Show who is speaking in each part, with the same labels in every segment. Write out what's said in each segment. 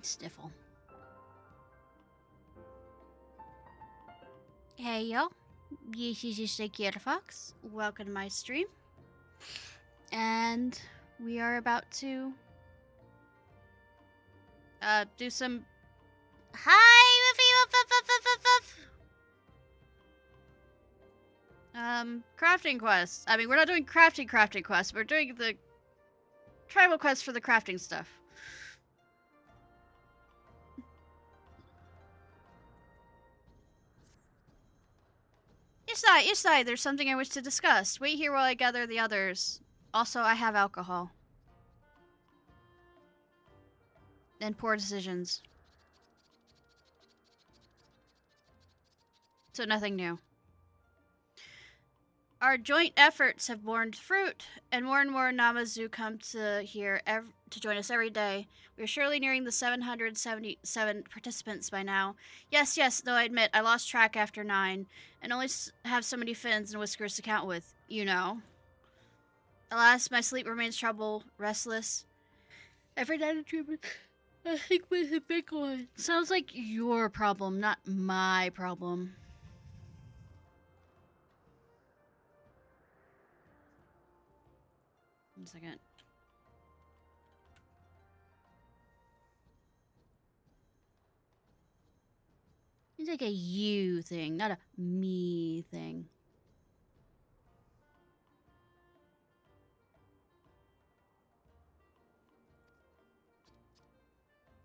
Speaker 1: sniffle. Hey yo, this is Ciarfox. Welcome to my stream. And we are about to do some crafting quests. I mean, we're not doing crafting quests. We're doing the tribal quests for the crafting stuff. Ishnai, there's something I wish to discuss. Wait here while I gather the others. Also, I have alcohol. And poor decisions. So nothing new. Our joint efforts have borne fruit, and more Namazu come to here to join us every day. We are surely nearing the 777 participants by now. Yes, though I admit I lost track after 9, and only have so many fins and whiskers to count with, you know. Alas, my sleep remains troubled, restless. Every night a treatment, I think with a big one. Sounds like your problem, not my problem. One second. It's like a you thing, not a me thing.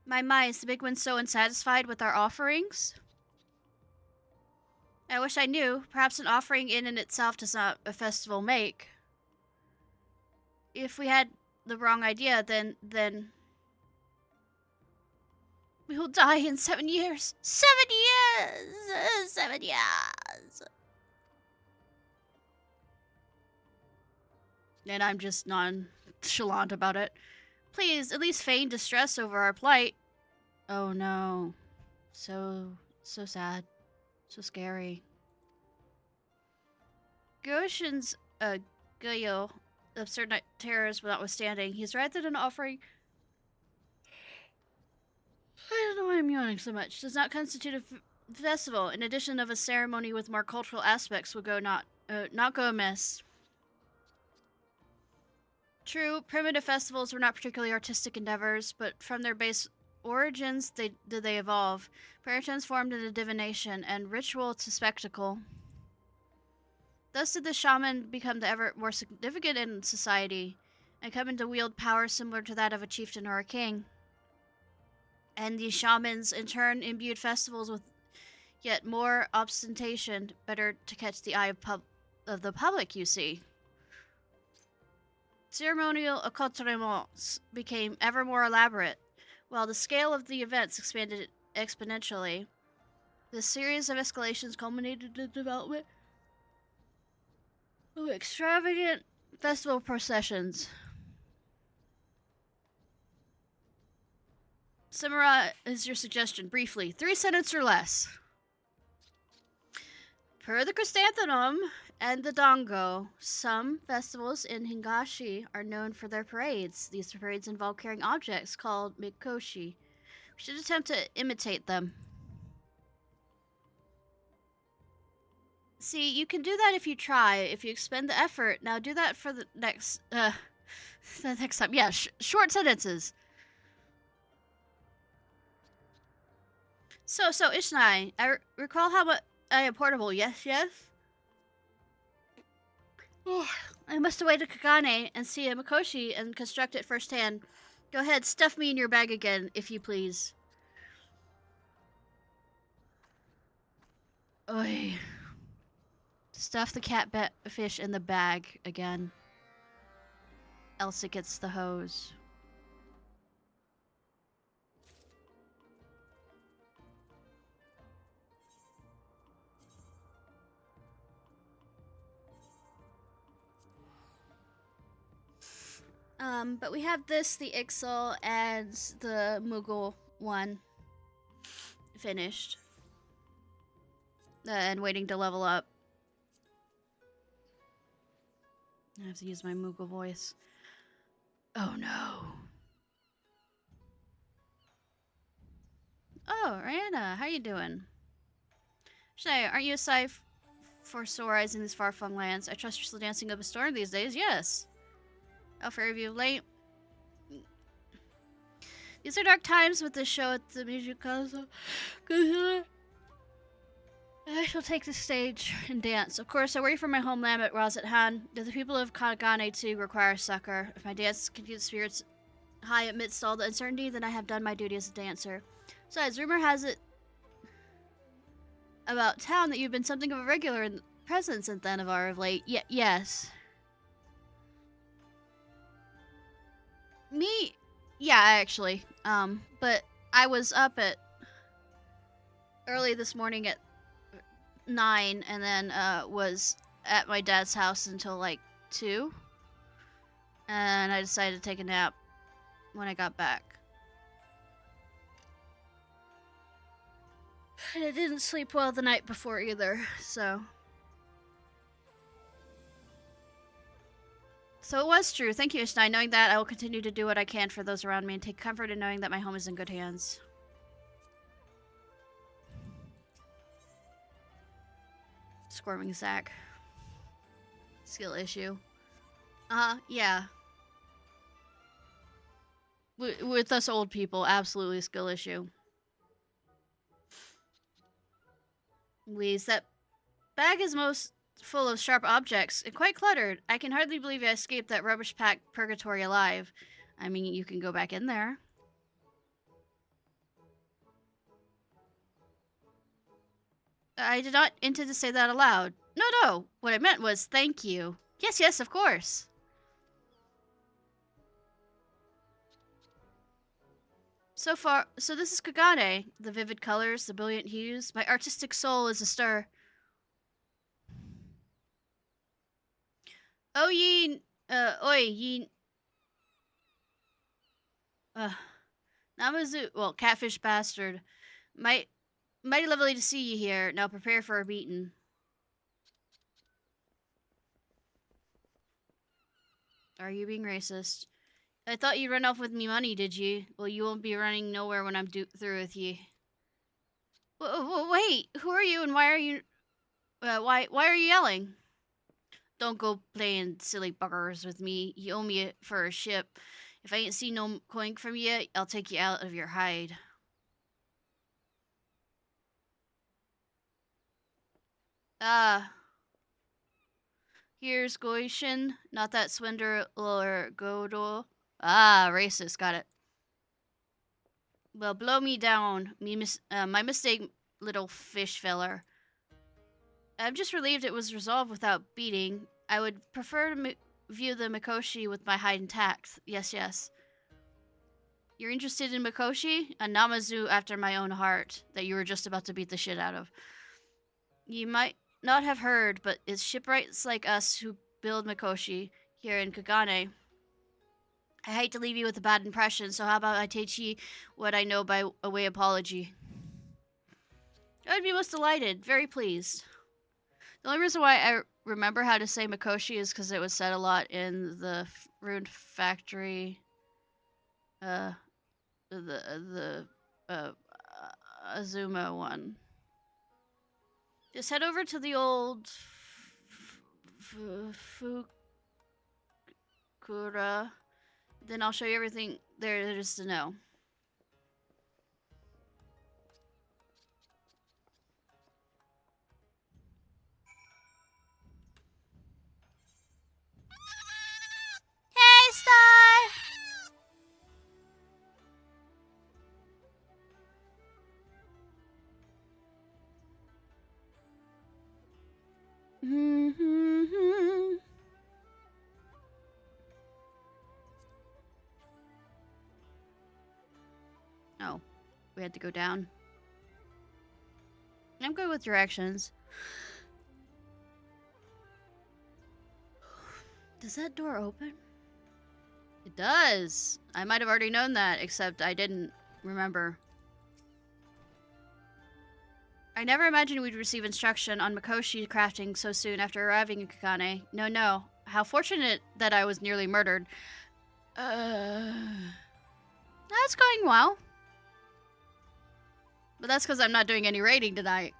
Speaker 1: My, is the big one so unsatisfied with our offerings? I wish I knew. Perhaps an offering in and itself does not a festival make. If we had the wrong idea, then we will die in 7 years. 7 years! 7 years! And I'm just nonchalant about it. Please, at least feign distress over our plight. Oh no. So sad. So scary. Goshen's Guyo, absurd night terrors notwithstanding, he's right that an offering, I don't know why I'm yawning so much, does not constitute a festival. In addition of a ceremony with more cultural aspects would not go amiss. True, primitive festivals were not particularly artistic endeavors, but from their base origins they evolve, transformed into divination and ritual to spectacle. Thus did the shaman become the ever more significant in society, and come into wield power similar to that of a chieftain or a king. And these shamans, in turn, imbued festivals with yet more ostentation, better to catch the eye of the public, you see. Ceremonial accoutrements became ever more elaborate, while the scale of the events expanded exponentially. This series of escalations culminated in the development of extravagant festival processions. Summarize your suggestion briefly. 3 sentences or less. Per the chrysanthemum and the dango, some festivals in Hingashi are known for their parades. These parades involve carrying objects called mikoshi. We should attempt to imitate them. See, you can do that if you try, if you expend the effort. Now do that for the next time. Yeah, short sentences. So, Ishnai, I recall how I am portable, yes? Oh, I must away to Kagane and see a Mikoshi and construct it firsthand. Go ahead, stuff me in your bag again, if you please. Oi. Stuff the catfish in the bag again. Else it gets the hose. But we have this, the Ixal, and the Moogle one finished. And waiting to level up. I have to use my Moogle voice. Oh no. Oh, Rihanna, how you doing? Ishnai, aren't you aside for sore eyes in these far-flung lands? I trust you're still dancing up a storm these days. Yes. How fair of you late. These are dark times with this show at the music castle. I shall take the stage and dance. Of course, I worry for my homeland, but while at hand, do the people of Kagane too require succor? If my dance can keep spirits high amidst all the uncertainty, then I have done my duty as a dancer. Besides, rumor has it about town that you've been something of a regular presence in Thanavar of late. Yes. Me? Yeah, actually. But I was up at early this morning at 9 and then was at my dad's house until like 2. And I decided to take a nap when I got back. And I didn't sleep well the night before either, so... So it was true. Thank you, Ishnai. Knowing that, I will continue to do what I can for those around me and take comfort in knowing that my home is in good hands. Squirming sack. Skill issue. Yeah. With us old people, absolutely a skill issue. Louise, that bag is most full of sharp objects and quite cluttered. I can hardly believe I escaped that rubbish pack purgatory alive. I mean, you can go back in there. I did not intend to say that aloud. No. What I meant was thank you. Yes, of course. So this is Kagane. The vivid colors, the brilliant hues. My artistic soul is astir. Oh, Namazu, well, catfish bastard. Mighty lovely to see you here. Now prepare for a beating. Are you being racist? I thought you'd run off with me money, did you? Well, you won't be running nowhere when I'm through with you. Wait, who are you and why are you... why are you yelling? Don't go playing silly buggers with me. You owe me for a ship. If I ain't seen no coin from you, I'll take you out of your hide. Here's Goishin, not that swindler Godo. Racist, got it. Well, blow me down. My mistake, little fish feller. I'm just relieved it was resolved without beating. I would prefer to view the Mikoshi with my hide intact. Yes. You're interested in Mikoshi? A Namazu after my own heart that you were just about to beat the shit out of. You might not have heard, but it's shipwrights like us who build Mikoshi here in Kagane. I hate to leave you with a bad impression, so how about I teach you what I know by a way apology? I would be most delighted, very pleased. The only reason why I remember how to say Mikoshi is because it was said a lot in the Rune Factory, the Azuma one. Just head over to the old Fukura. Then I'll show you everything there is to know. Hey, Star! Oh, we had to go down. I'm good with directions. Does that door open? It does. I might have already known that, except I didn't remember. I never imagined we'd receive instruction on Mikoshi crafting so soon after arriving in Kagane. No. How fortunate that I was nearly murdered. That's going well. But that's because I'm not doing any raiding tonight.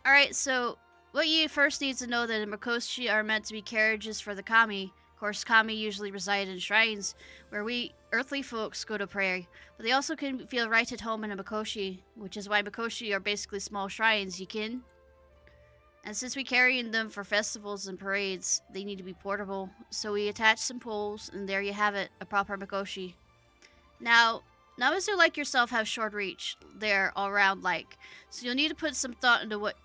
Speaker 1: Alright, so what you first need to know that the Mikoshi are meant to be carriages for the kami. Of course, kami usually reside in shrines where we earthly folks go to pray. But they also can feel right at home in a Mikoshi, which is why Mikoshi are basically small shrines, you kin? And since we carry them for festivals and parades, they need to be portable. So we attach some poles, and there you have it, a proper Mikoshi. Now, Namazu like yourself have short reach. They're all round like. So you'll need to put some thought into what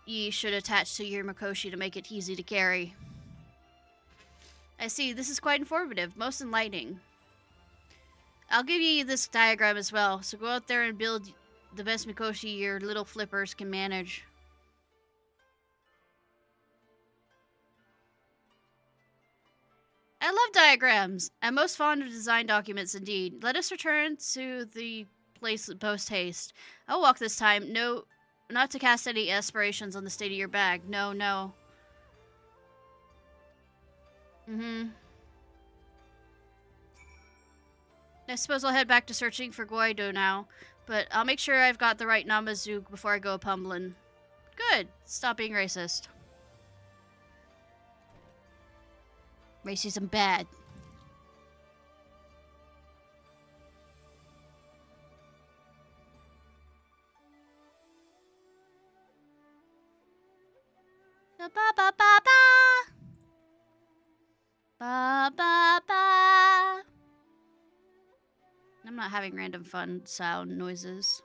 Speaker 1: ye should attach to your Mikoshi to make it easy to carry. I see, this is quite informative, most enlightening. I'll give you this diagram as well, so go out there and build the best Mikoshi your little flippers can manage. I love diagrams. I'm most fond of design documents indeed. Let us return to the place post haste. I'll walk this time. No, not to cast any aspirations on the state of your bag. No, no. I suppose I'll head back to searching for Guaido now, but I'll make sure I've got the right Namazu before I go pummeling. Good. Stop being racist. Racism bad. Ba ba ba ba ba. Ba ba ba. I'm not having random fun sound noises.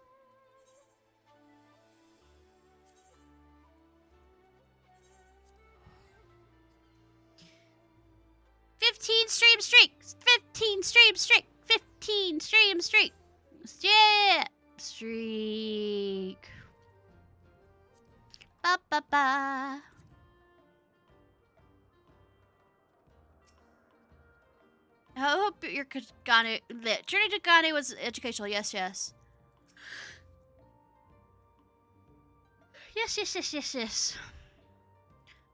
Speaker 1: "15 stream streak! 15 stream streak! 15 stream streak! Yeah! Streak! Ba ba ba! I hope your Kagane... Journey to Kagane was educational. Yes, yes. Yes.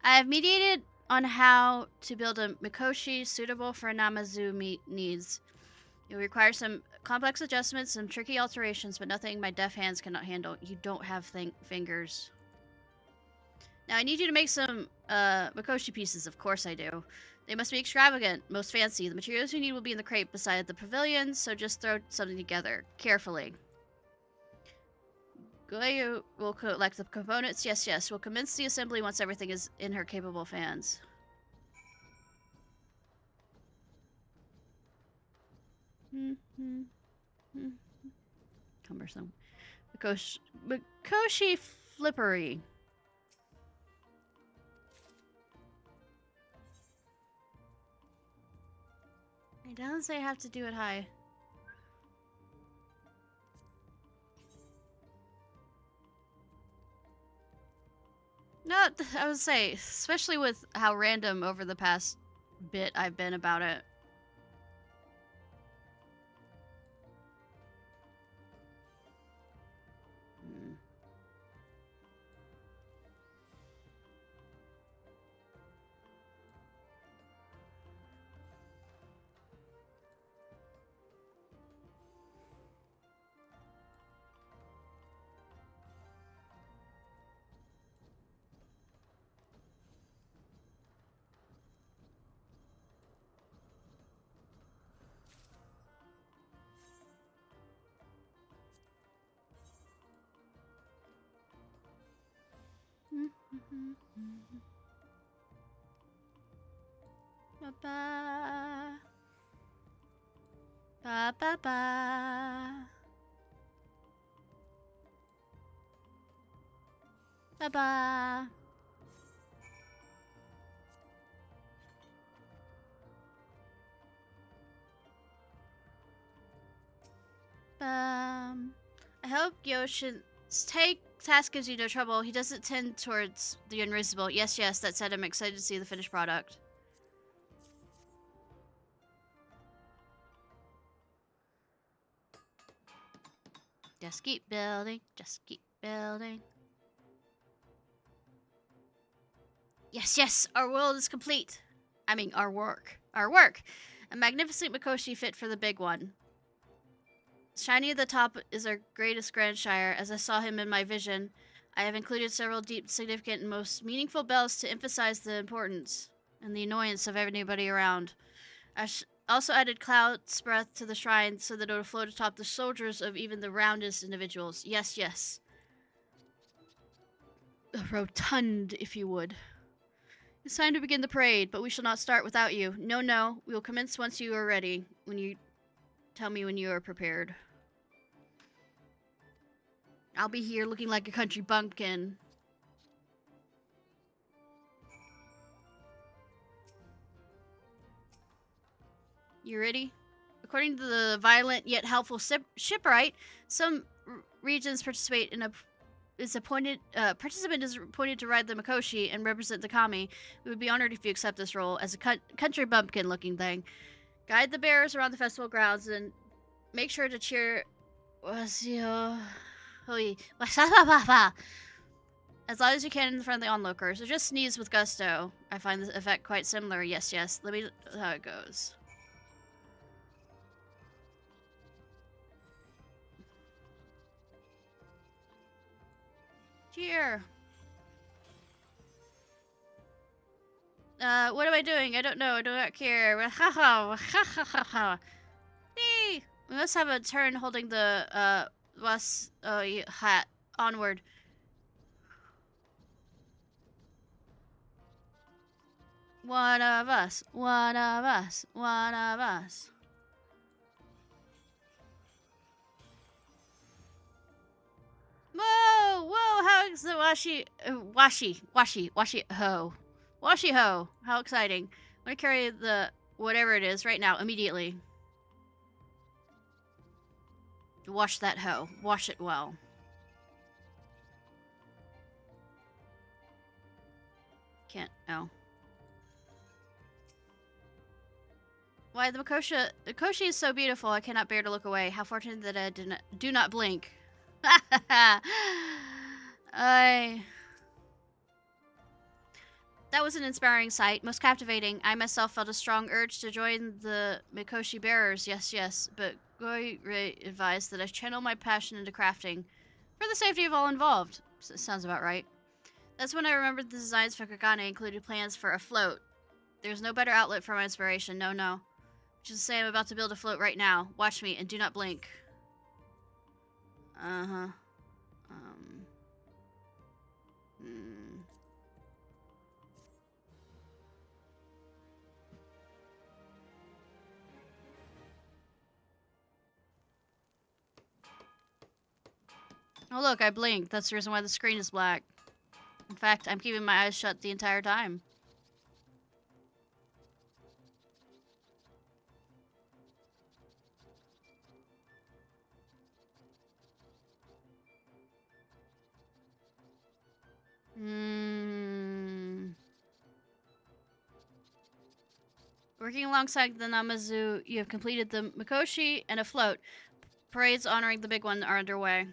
Speaker 1: I have mediated on how to build a Mikoshi suitable for Namazu needs. It will require some complex adjustments, some tricky alterations, but nothing my deft hands cannot handle. You don't have fingers. Now, I need you to make some Mikoshi pieces. Of course I do. They must be extravagant, most fancy. The materials you need will be in the crate beside the pavilion, so just throw something together. Carefully. Goyu will collect the components. Yes. We'll commence the assembly once everything is in her capable hands. Cumbersome. Mikoshi flippery. It doesn't say I have to do it high. No, I would say, especially with how random over the past bit I've been about it. Ba ba ba ba ba ba. I hope Yoshin's task gives you no trouble. He doesn't tend towards the unreasonable. Yes, that said, I'm excited to see the finished product. Just keep building. Yes, our world is complete. I mean, our work. A magnificent Mikoshi fit for the big one. Shiny at the top is our greatest grandshire, as I saw him in my vision. I have included several deep, significant, and most meaningful bells to emphasize the importance and the annoyance of anybody around. I also added Cloud's Breath to the shrine so that it would float atop the shoulders of even the roundest individuals. Yes, yes. Rotund, if you would. It's time to begin the parade, but we shall not start without you. No, no, we will commence once you are ready. When you tell me when you are prepared. I'll be here looking like a country bumpkin. You ready? According to the violent yet helpful shipwright, some regions participate in a participant is appointed to ride the Mikoshi and represent the Kami. We would be honored if you accept this role as a country bumpkin looking thing. Guide the bearers around the festival grounds and make sure to cheer as long as you can in front of the onlookers. So just sneeze with gusto. I find this effect quite similar. Yes, yes. Let me know how it goes. Cheer. What am I doing? I don't know. I do not care. We must have a turn holding the, hat. Onward. One of us. One of us. One of us. Whoa! Whoa! How is the washi ho. Washi ho. How exciting. I'm gonna carry the whatever it is right now, immediately. Wash that hoe. Wash it well. Can't. Oh. Why, the Mikoshi is so beautiful, I cannot bear to look away. How fortunate that I do not blink. That was an inspiring sight, most captivating. I myself felt a strong urge to join the Mikoshi bearers, yes, yes, but Goi advised that I channel my passion into crafting for the safety of all involved. Sounds about right. That's when I remembered the designs for Kagane included plans for a float. There's no better outlet for my inspiration, no, no. Which is to say, I'm about to build a float right now. Watch me and do not blink. Uh-huh. Oh look, I blinked. That's the reason why the screen is black. In fact, I'm keeping my eyes shut the entire time. Working alongside the Namazu, you have completed the Mikoshi and a float. Parades honoring the big one are underway.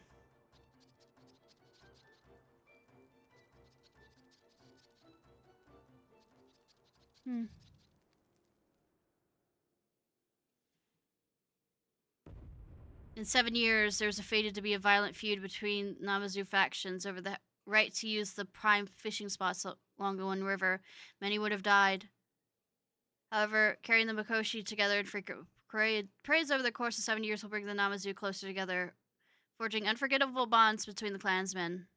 Speaker 1: In 7 years, there's fated to be a violent feud between Namazu factions over the right to use the prime fishing spots along the One River. Many would have died. However, carrying the Mikoshi together in frequent parades over the course of 7 years will bring the Namazu closer together, forging unforgettable bonds between the clansmen.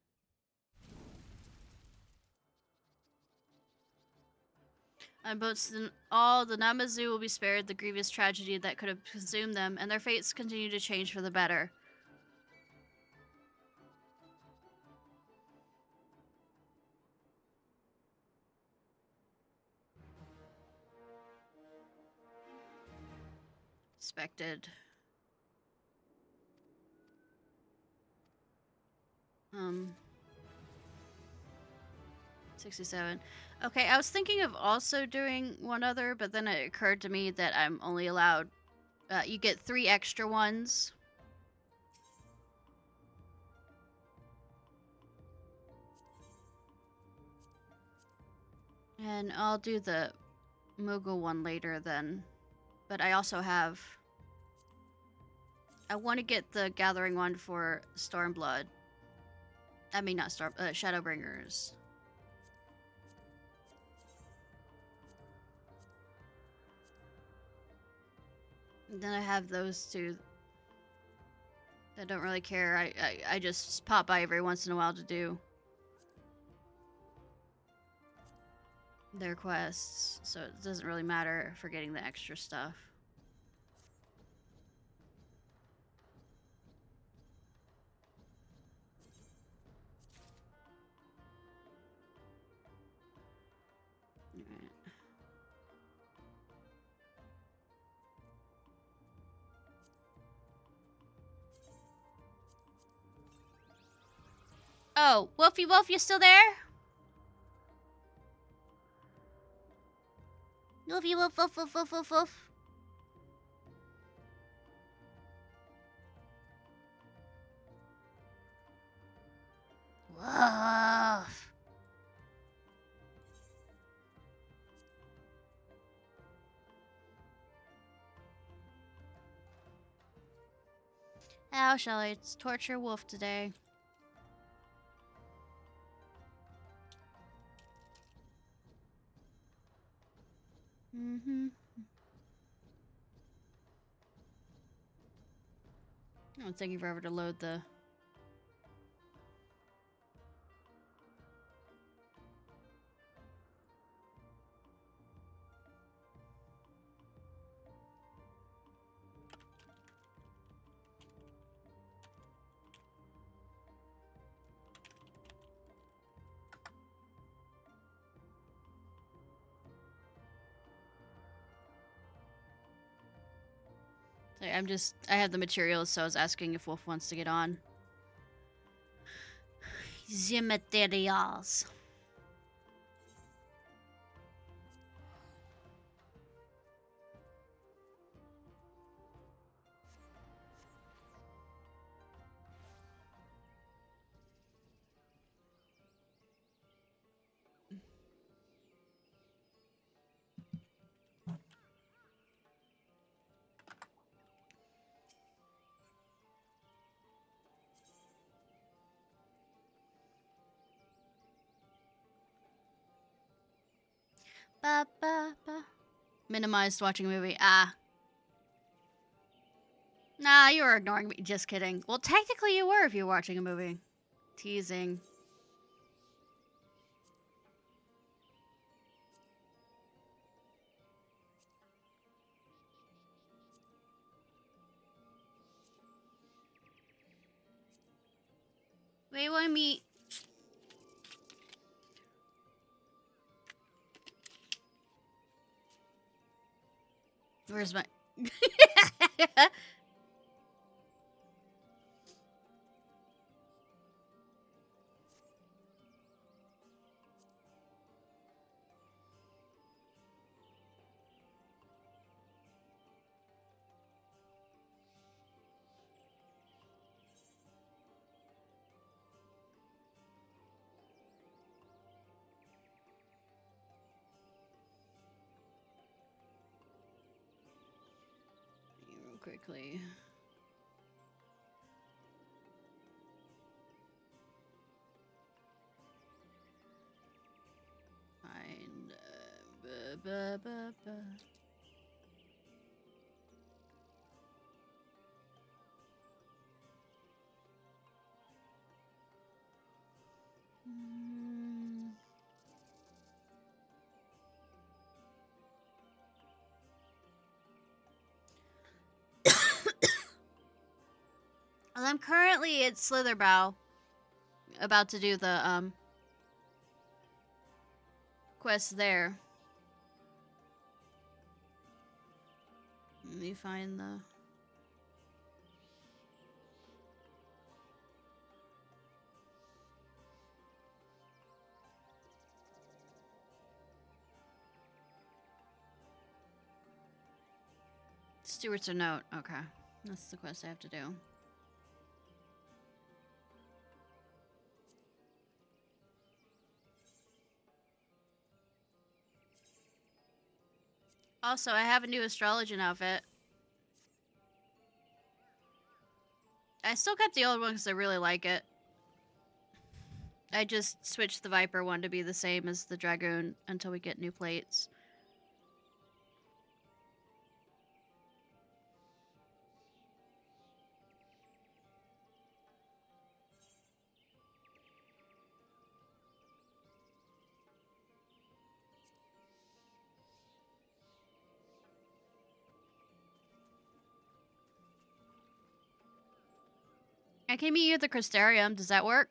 Speaker 1: On boats, all the Namazu will be spared the grievous tragedy that could have consumed them, and their fates continue to change for the better. Expected. 67. Okay, I was thinking of also doing one other, but then it occurred to me that I'm only allowed, you get 3 extra ones. And I'll do the Moogle one later then. But I also have, I want to get the Gathering one for Stormblood. I mean, not Shadowbringers. And then I have those two. I don't really care. I just pop by every once in a while to do their quests, so it doesn't really matter for getting the extra stuff. Alright. Oh, Wolfie Wolf, you still there? Wolfie Wolf, Wolf, Wolf, Wolf, Wolf, Wolf. Woof. How shall I torture Wolf today? Mm-hmm. Oh, it's taking forever to load the... I have the materials, so I was asking if Wolf wants to get on. The materials. Ba, ba, ba. Minimized watching a movie. Ah. Nah, you were ignoring me. Just kidding. Well, technically you were if you were watching a movie. Teasing. Wait, want me... Where's my... Real quickly. Find... ba, ba, ba. Well, I'm currently at Slitherbow, about to do the quest there. Let me find the... Stewart's a note. Okay. That's the quest I have to do. Also, I have a new astrologian outfit. I still kept the old one because I really like it. I just switched the Viper one to be the same as the Dragoon until we get new plates. I can meet you at the Crystarium. Does that work?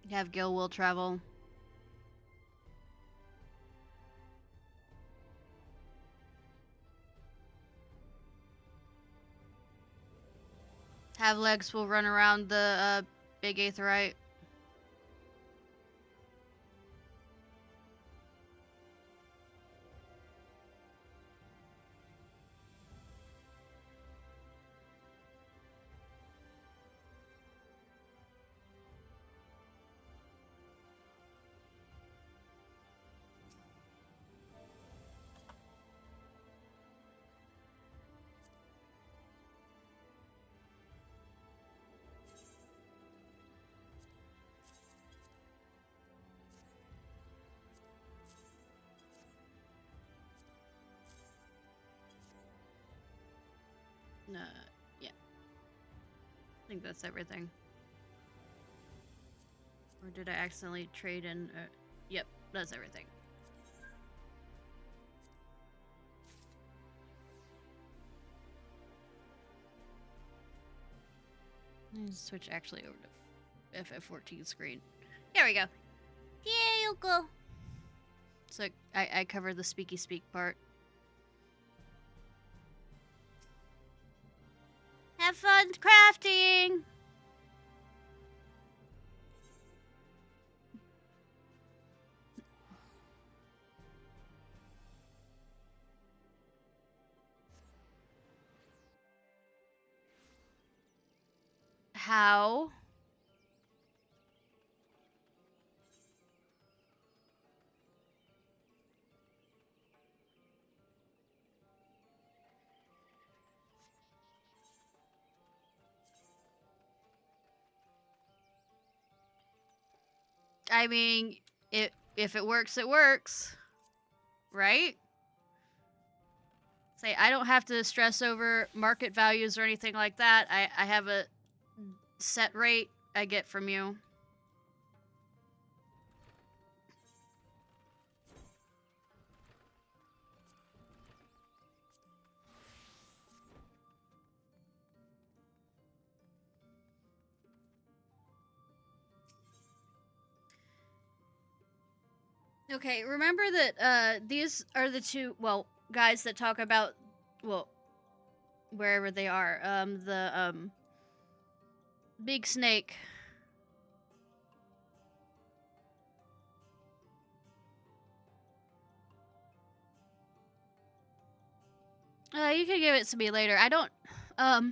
Speaker 1: Have Gil will travel. Have Legs will run around the big aetheryte. Yeah. I think that's everything. Or did I accidentally trade in? Yep, that's everything. Switch actually over to FF14 screen. There we go. Yeah, you'll go. So I covered the speaky speak part. Have fun crafting! How? I mean, if it works, it works. Right? Say, I don't have to stress over market values or anything like that. I have a set rate I get from you. Okay, remember that these are the two, well, guys that talk about, well, wherever they are, the big snake. You can give it to me later. I don't, I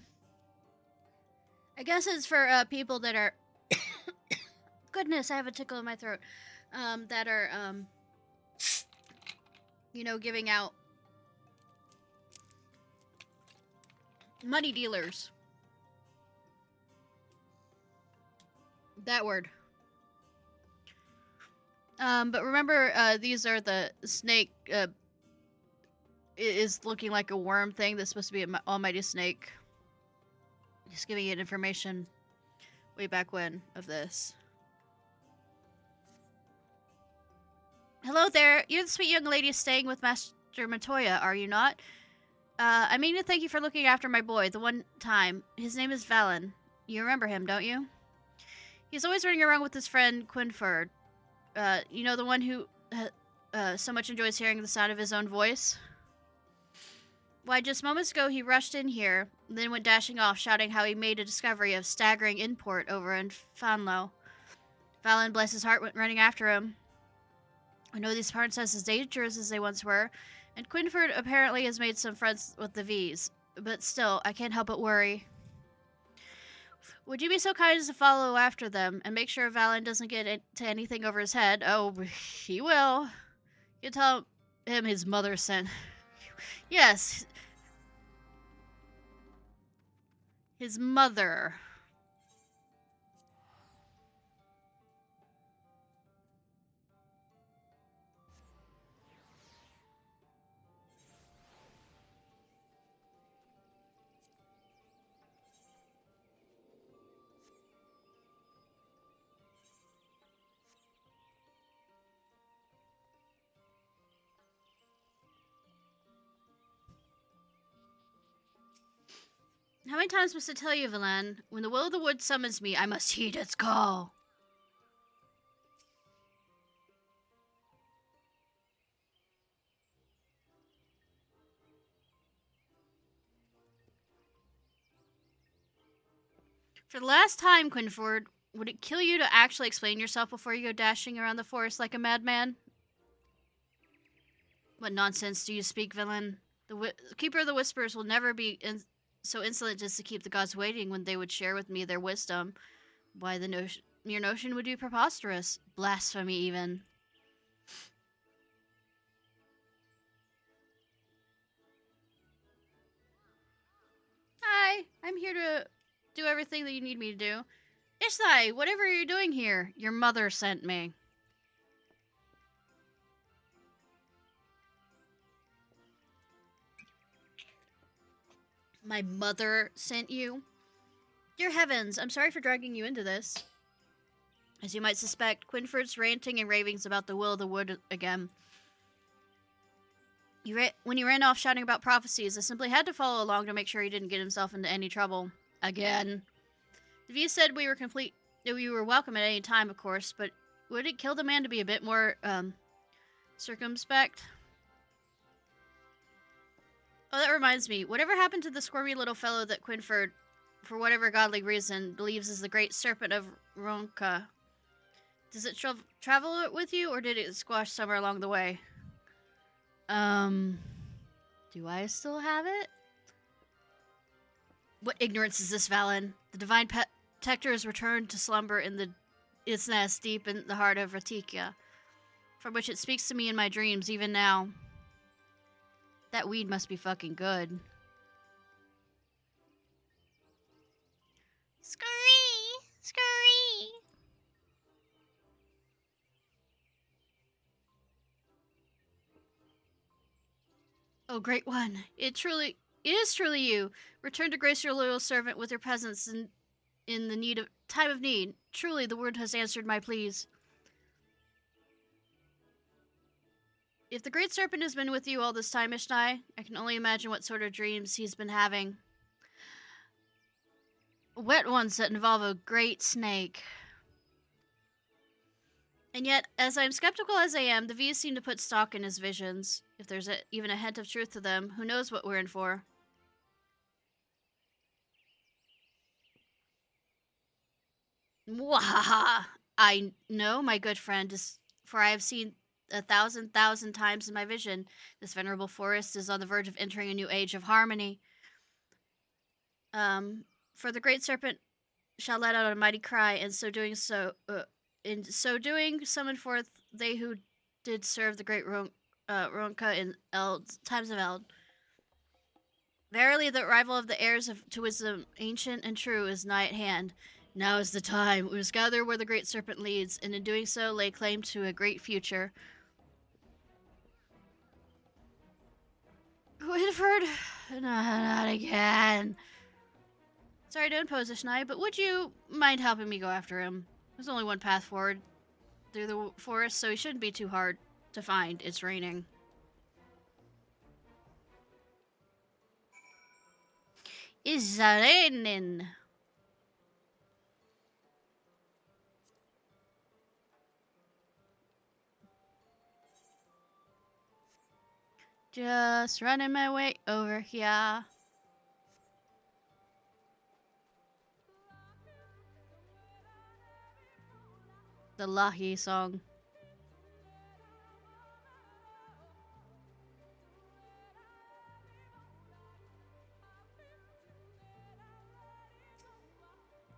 Speaker 1: guess it's for people that are, goodness, I have a tickle in my throat, that are, you know, giving out money dealers. That word. But remember, these are the snake, is looking like a worm thing that's supposed to be an almighty snake. Just giving it information way back when of this. Hello there. You're the sweet young lady staying with Master Matoya, are you not? I mean to thank you for looking after my boy the one time. His name is Valen. You remember him, don't you? He's always running around with his friend Quinford. You know, the one who so much enjoys hearing the sound of his own voice? Why, just moments ago he rushed in here, then went dashing off, shouting how he made a discovery of staggering import over in Fanlo. Valen, bless his heart, went running after him. I know these parts as dangerous as they once were, and Quinford apparently has made some friends with the V's. But still, I can't help but worry. Would you be so kind as to follow after them and make sure Valen doesn't get to anything over his head? Oh, he will. You tell him his mother sent. Yes, his mother. How many times must I tell you, Valen? When the will of the wood summons me, I must heed its call. For the last time, Quinford, would it kill you to actually explain yourself before you go dashing around the forest like a madman? What nonsense do you speak, Valen? The Keeper of the Whispers will never be so insolent as to keep the gods waiting when they would share with me their wisdom. Why, mere notion would be preposterous. Blasphemy, even. Hi, I'm here to do everything that you need me to do. Ishnai, whatever you're doing here, your mother sent me. My mother sent you? Dear heavens, I'm sorry for dragging you into this. As you might suspect, Quinford's ranting and ravings about the will of the wood again. When he ran off shouting about prophecies, I simply had to follow along to make sure he didn't get himself into any trouble. Again. The view said we were welcome at any time, of course, but would it kill the man to be a bit more, circumspect? Oh, that reminds me. Whatever happened to the squirmy little fellow that Quinford, for whatever godly reason, believes is the great serpent of Ronka? Does it travel with you, or did it squash somewhere along the way? Do I still have it? What ignorance is this, Valen? The divine protector has returned to slumber in its nest deep in the heart of Ratikia, from which it speaks to me in my dreams even now. That weed must be fucking good. Scurry! Scurry! Oh, great one. It is truly you. Return to grace your loyal servant with your presence in the time of need. Truly, the word has answered my pleas. If the great serpent has been with you all this time, Ishnai, I can only imagine what sort of dreams he's been having. Wet ones that involve a great snake. And yet, as I am skeptical as I am, the V's seem to put stock in his visions. If there's even a hint of truth to them, who knows what we're in for? Mwahaha! I know, my good friend, for I have seen 1,000 times in my vision. This venerable forest is on the verge of entering a new age of harmony. For the great serpent shall let out a mighty cry, and in so doing, summon forth they who did serve the great Ronka in times of Eld. Verily, the arrival of the heirs to wisdom, ancient and true, is nigh at hand. Now is the time. We must gather where the great serpent leads, and in doing so, lay claim to a great future. Winford, not again. Sorry to impose, Ishnai, but would you mind helping me go after him? There's only one path forward through the forest, so he shouldn't be too hard to find. It's raining. It's raining. Just running my way over here. The Lahi song.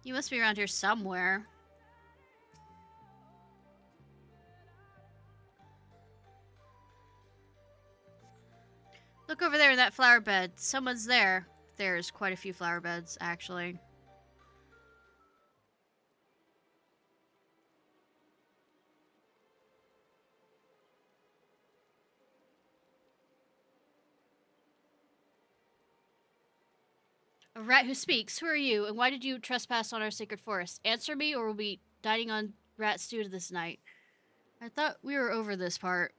Speaker 1: You must be around here somewhere. Look over there in that flower bed. Someone's there. There's quite a few flower beds, actually. A rat who speaks. Who are you, and why did you trespass on our sacred forest? Answer me, or we'll be dining on rat stew this night. I thought we were over this part.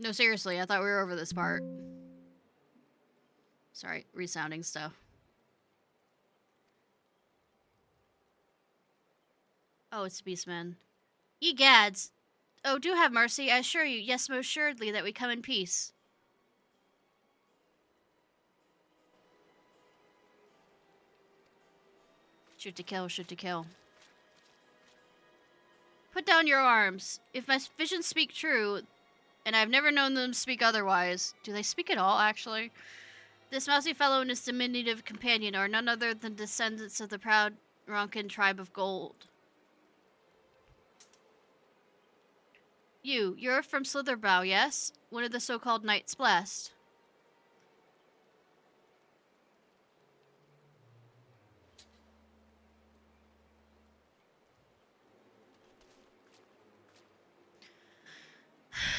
Speaker 1: No, seriously, I thought we were over this part. Sorry, resounding stuff. Oh, it's Beastman. Ye gads! Oh, do have mercy, I assure you, yes, most assuredly, that we come in peace. Shoot to kill, shoot to kill. Put down your arms. If my visions speak true, and I've never known them speak otherwise. Do they speak at all, actually? This mousy fellow and his diminutive companion are none other than descendants of the proud Ronkin tribe of gold. You're from Slitherbrow, yes? One of the so-called Knights Blessed.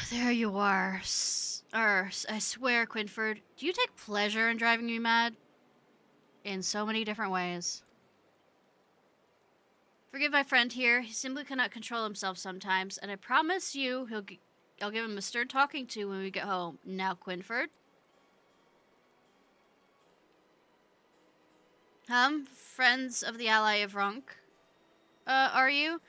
Speaker 1: There you are. I swear, Quinford, do you take pleasure in driving me mad? In so many different ways. Forgive my friend here. He simply cannot control himself sometimes, and I promise you I'll give him a stern talking to when we get home. Now, Quinford? Friends of the ally of Ronk? Are you?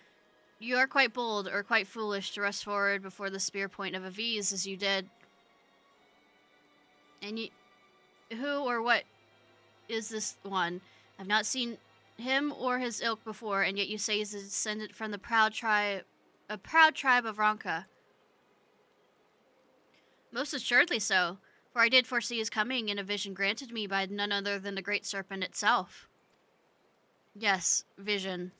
Speaker 1: You are quite bold, or quite foolish, to rush forward before the spear point of a V's as you did. And who or what is this one? I've not seen him or his ilk before, and yet you say he's a descendant from the proud tribe of Ronka. Most assuredly so, for I did foresee his coming in a vision granted me by none other than the great serpent itself. Yes, vision.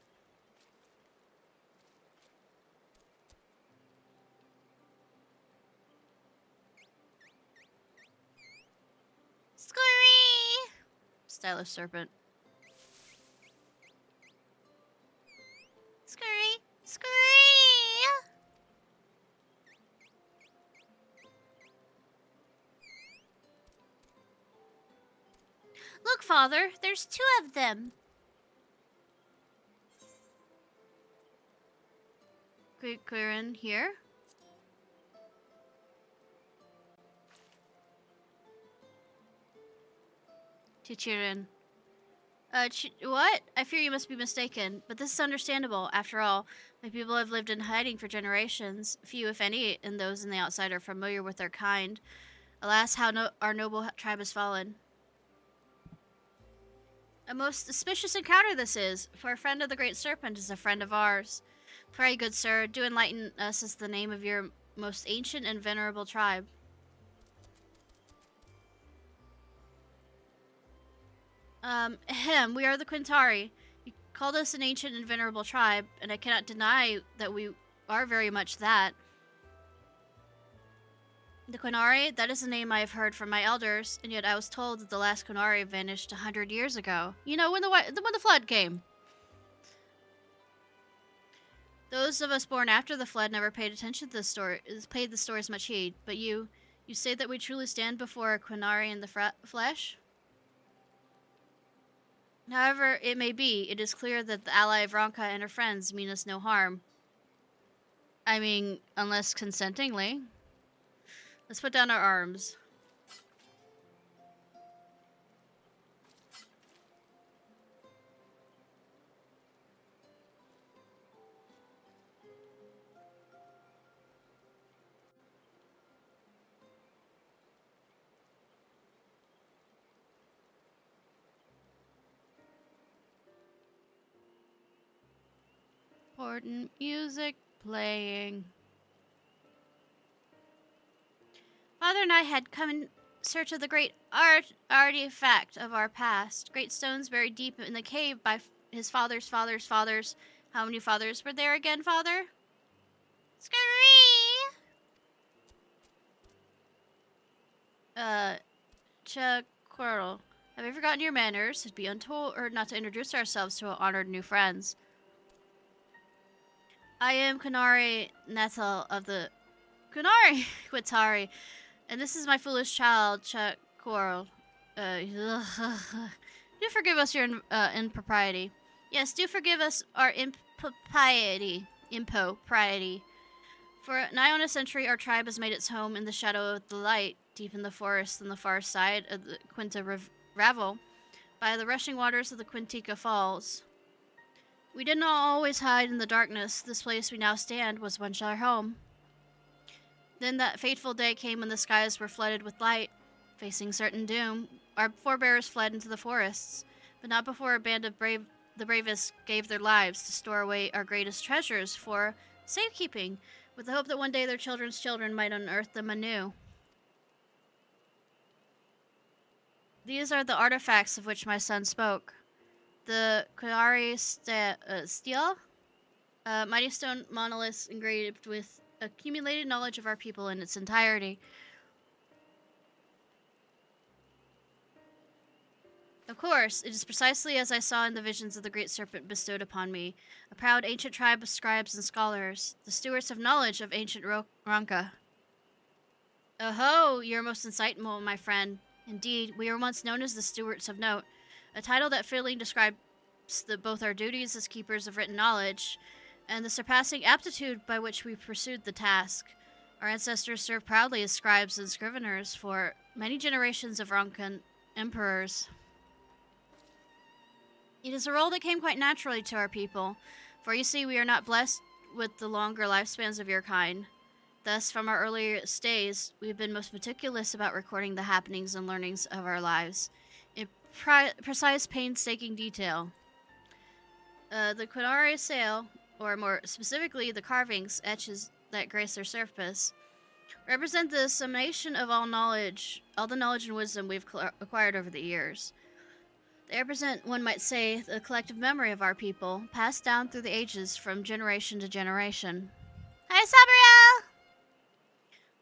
Speaker 1: Scurry! Stylish serpent. Scurry! Scurry! Look, Father, there's 2 of them. Quirin here? Chichirin. What? I fear you must be mistaken, but this is understandable. After all, my people have lived in hiding for generations. Few, if any, and those in the outside are familiar with their kind. Alas, how our noble tribe has fallen. A most suspicious encounter this is, for a friend of the Great Serpent is a friend of ours. Pray, good sir, do enlighten us as the name of your most ancient and venerable tribe. We are the Quintari. You called us an ancient and venerable tribe, and I cannot deny that we are very much that. The Quinari, that is a name I have heard from my elders, and yet I was told that the last Quinari vanished 100 years ago. You know, when the flood came. Those of us born after the flood never paid attention to the stories much heed, but you say that we truly stand before a Quinari in the flesh? However it may be, it is clear that the ally of Ronka and her friends mean us no harm. I mean, unless consentingly. Let's put down our arms. Important music playing. Father and I had come search of the great artifact of our past. Great stones buried deep in the cave by his father's father's fathers. How many fathers were there again, father? Scurry! Qitarl. Have you forgotten your manners? It'd be untold or not to introduce ourselves to our honored new friends. I am Kunari Netal of the Kunari Quitari, and this is my foolish child, Qitarl. Do forgive us your impropriety. Yes, do forgive us our impropriety. For nigh on a century, our tribe has made its home in the shadow of the light, deep in the forest on the far side of the Quinta Ravel, by the rushing waters of the Quintica Falls. We did not always hide in the darkness. This place we now stand was once our home. Then that fateful day came when the skies were flooded with light. Facing certain doom, our forebears fled into the forests, but not before a band of the bravest gave their lives to store away our greatest treasures for safekeeping, with the hope that one day their children's children might unearth them anew. These are the artifacts of which my son spoke. The Qitarl stele, mighty stone monoliths engraved with accumulated knowledge of our people in its entirety. Of course, it is precisely as I saw in the visions of the great serpent bestowed upon me, a proud ancient tribe of scribes and scholars, the stewards of knowledge of ancient Ranka. Oh, you're most insightful, my friend. Indeed, we were once known as the stewards of note, a title that fittingly describes both our duties as keepers of written knowledge and the surpassing aptitude by which we pursued the task. Our ancestors served proudly as scribes and scriveners for many generations of Rankan emperors. It is a role that came quite naturally to our people, for you see, we are not blessed with the longer lifespans of your kind. Thus, from our earliest days, we have been most meticulous about recording the happenings and learnings of our lives, in precise, painstaking detail. The Qitarl sail, or more specifically, the carvings, etches that grace their surface, represent the summation of all the knowledge and wisdom we've acquired over the years. They represent, one might say, the collective memory of our people, passed down through the ages from generation to generation. Hi, Sabriel!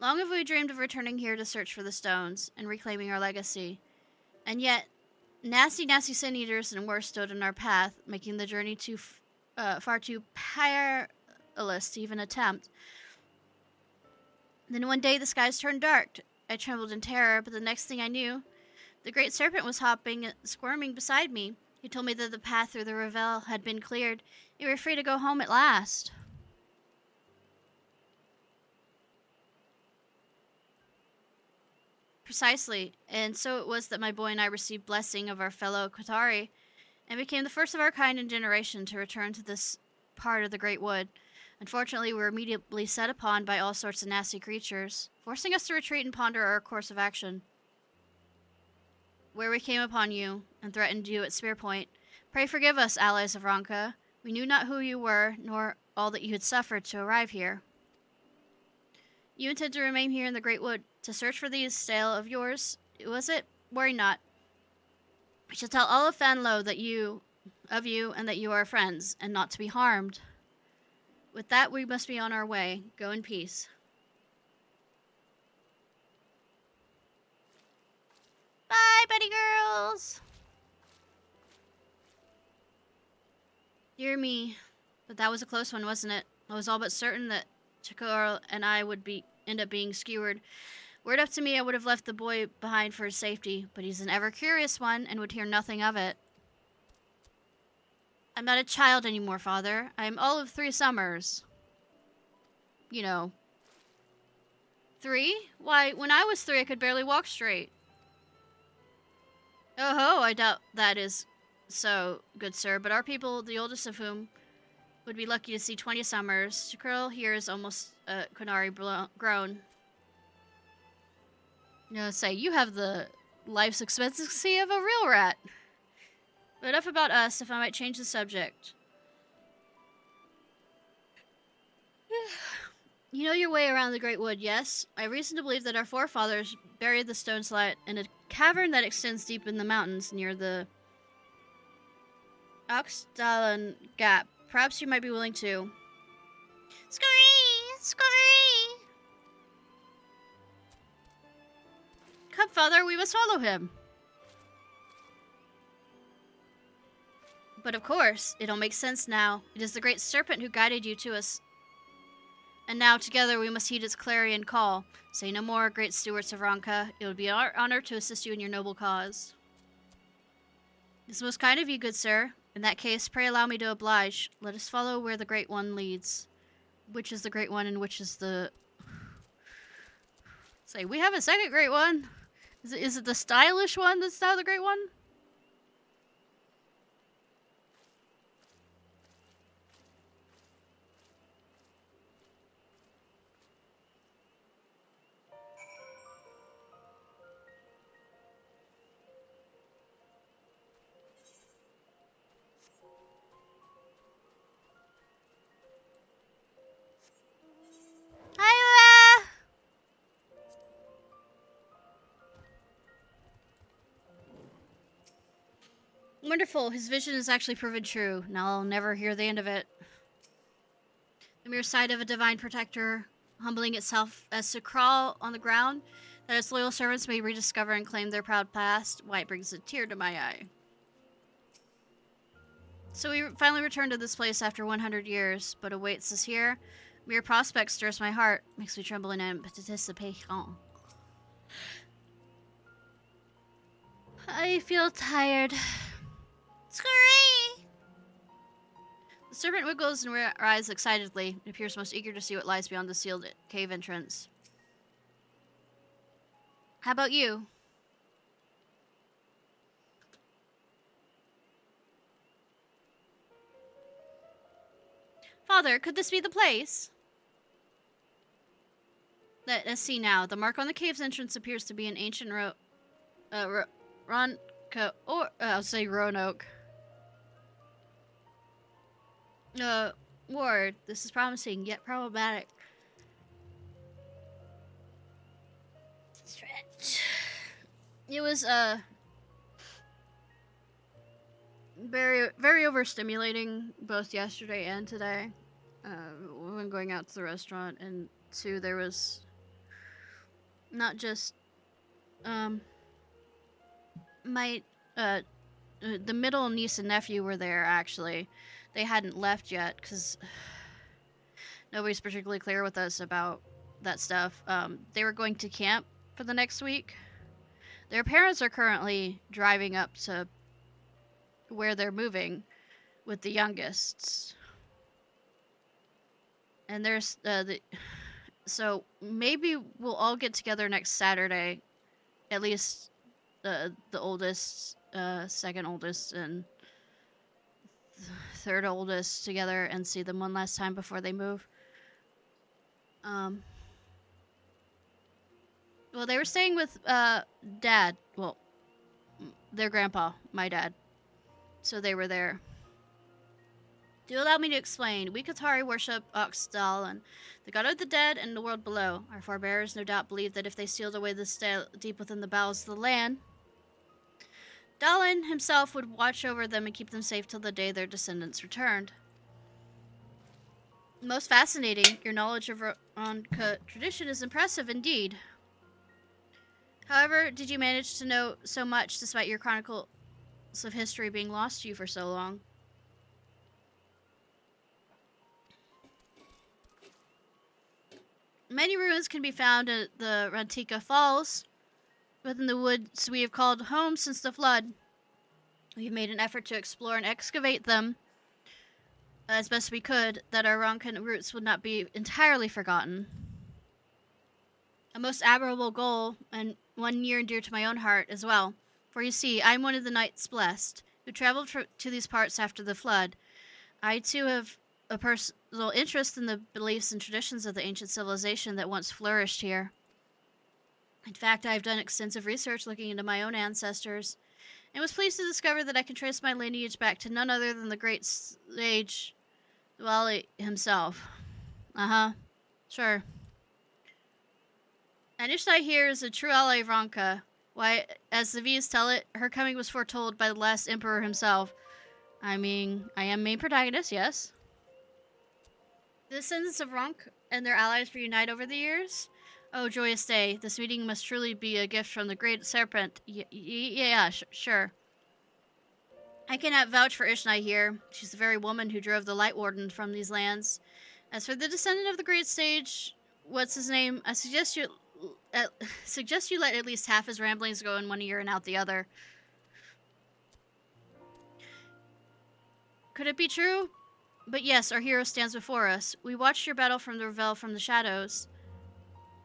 Speaker 1: Long have we dreamed of returning here to search for the stones and reclaiming our legacy. And yet, nasty sin eaters and worse stood in our path, making the journey far too perilous to even attempt. Then one day the skies turned dark. I trembled in terror, but the next thing I knew, the great serpent was hopping and squirming beside me. He told me that the path through the Ravel had been cleared. We were free to go home at last. Precisely, and so it was that my boy and I received blessing of our fellow Qitari, and became the first of our kind in generation to return to this part of the Great Wood. Unfortunately, we were immediately set upon by all sorts of nasty creatures, forcing us to retreat and ponder our course of action. Where we came upon you, and threatened you at spear point. Pray forgive us, allies of Ranka. We knew not who you were, nor all that you had suffered to arrive here. You intend to remain here in the Great Wood, to search for these stale of yours, was it? Worry not. We shall tell all of Fanlo of you, and that you are friends, and not to be harmed. With that, we must be on our way. Go in peace. Bye, buddy girls! Dear me, but that was a close one, wasn't it? I was all but certain that Qitarl and I would end up being skewered. Were it up to me, I would have left the boy behind for his safety, but he's an ever-curious one and would hear nothing of it. I'm not a child anymore, Father. I am all of 3 summers. You know. 3? Why, when I was 3, I could barely walk straight. Oh ho, I doubt that is so, good sir, but our people, the oldest of whom, would be lucky to see 20 summers. Qitarl here is almost Qunari grown. Say, you have the life expectancy of a real rat. But enough about us, if I might change the subject. You know your way around the Great Wood, yes? I have reason to believe that our forefathers buried the stone slot in a cavern that extends deep in the mountains near the Oxdalan Gap. Perhaps you might be willing to. Scurry! Scurry! Come, father, we must follow him. But of course, it all makes sense now. It is the great serpent who guided you to us. And now, together, we must heed its clarion call. Say no more, great stewards of Ronka. It would be our honor to assist you in your noble cause. It is most kind of you, good sir. In that case, pray allow me to oblige. Let us follow where the Great One leads. Which is the Great One and which is the... Say, we have a second Great One. Is it the stylish one that's now the Great One? Hi, wonderful. His vision has actually proven true. Now I'll never hear the end of it. The mere sight of a divine protector humbling itself as to crawl on the ground that its loyal servants may rediscover and claim their proud past, why it brings a tear to my eye. So we finally returned to this place after 100 years, but awaits us here. Mere prospect stirs my heart, makes me tremble in anticipation. I feel tired. Scurry! The serpent wiggles and rises excitedly. It appears most eager to see what lies beyond the sealed cave entrance. How about you? Father, could this be the place? Let's see now. The mark on the cave's entrance appears to be an ancient I'll say Roanoke. Ward. This is promising, yet problematic. Stretch. It was, very, very overstimulating both yesterday and today. When going out to the restaurant, and two, there was not just, my, the middle niece and nephew were there, actually. They hadn't left yet, because nobody's particularly clear with us about that stuff. They were going to camp for the next week. Their parents are currently driving up to where they're moving with the youngest. And there's, so maybe we'll all get together next Saturday. At least the oldest, second oldest, and third oldest together and see them one last time before they move. Well, they were staying with, Dad. Well, their grandpa, my dad. So they were there. Do allow me to explain. We Qitari worship Oxdalan, the god of the dead and the world below. Our forebears no doubt believed that if they sealed away the stale deep within the bowels of the land, Dalan himself would watch over them and keep them safe till the day their descendants returned. Most fascinating. Your knowledge of Ronka tradition is impressive indeed. However, did you manage to know so much despite your chronicles of history being lost to you for so long? Many ruins can be found at the Rantika Falls, within the woods we have called home since the flood. We've made an effort to explore and excavate them as best we could, that our Ronkan roots would not be entirely forgotten. A most admirable goal, and one near and dear to my own heart as well. For you see, I am one of the knights blessed, who traveled to these parts after the flood. I too have a personal interest in the beliefs and traditions of the ancient civilization that once flourished here. In fact, I have done extensive research looking into my own ancestors, and was pleased to discover that I can trace my lineage back to none other than the great sage Wali himself. Uh-huh. Sure. And Ishnai here is a true ally of Ronka. Why, as the V's tell it, her coming was foretold by the last emperor himself. I mean, I am main protagonist, yes. The descendants of Ronk and their allies reunite over the years. Oh, joyous day. This meeting must truly be a gift from the great serpent. Sure. I cannot vouch for Ishnai here. She's the very woman who drove the Light Warden from these lands. As for the descendant of the great sage, what's his name? I suggest you let at least half his ramblings go in one ear and out the other. Could it be true? But yes, our hero stands before us. We watched your battle from the Revel from the shadows.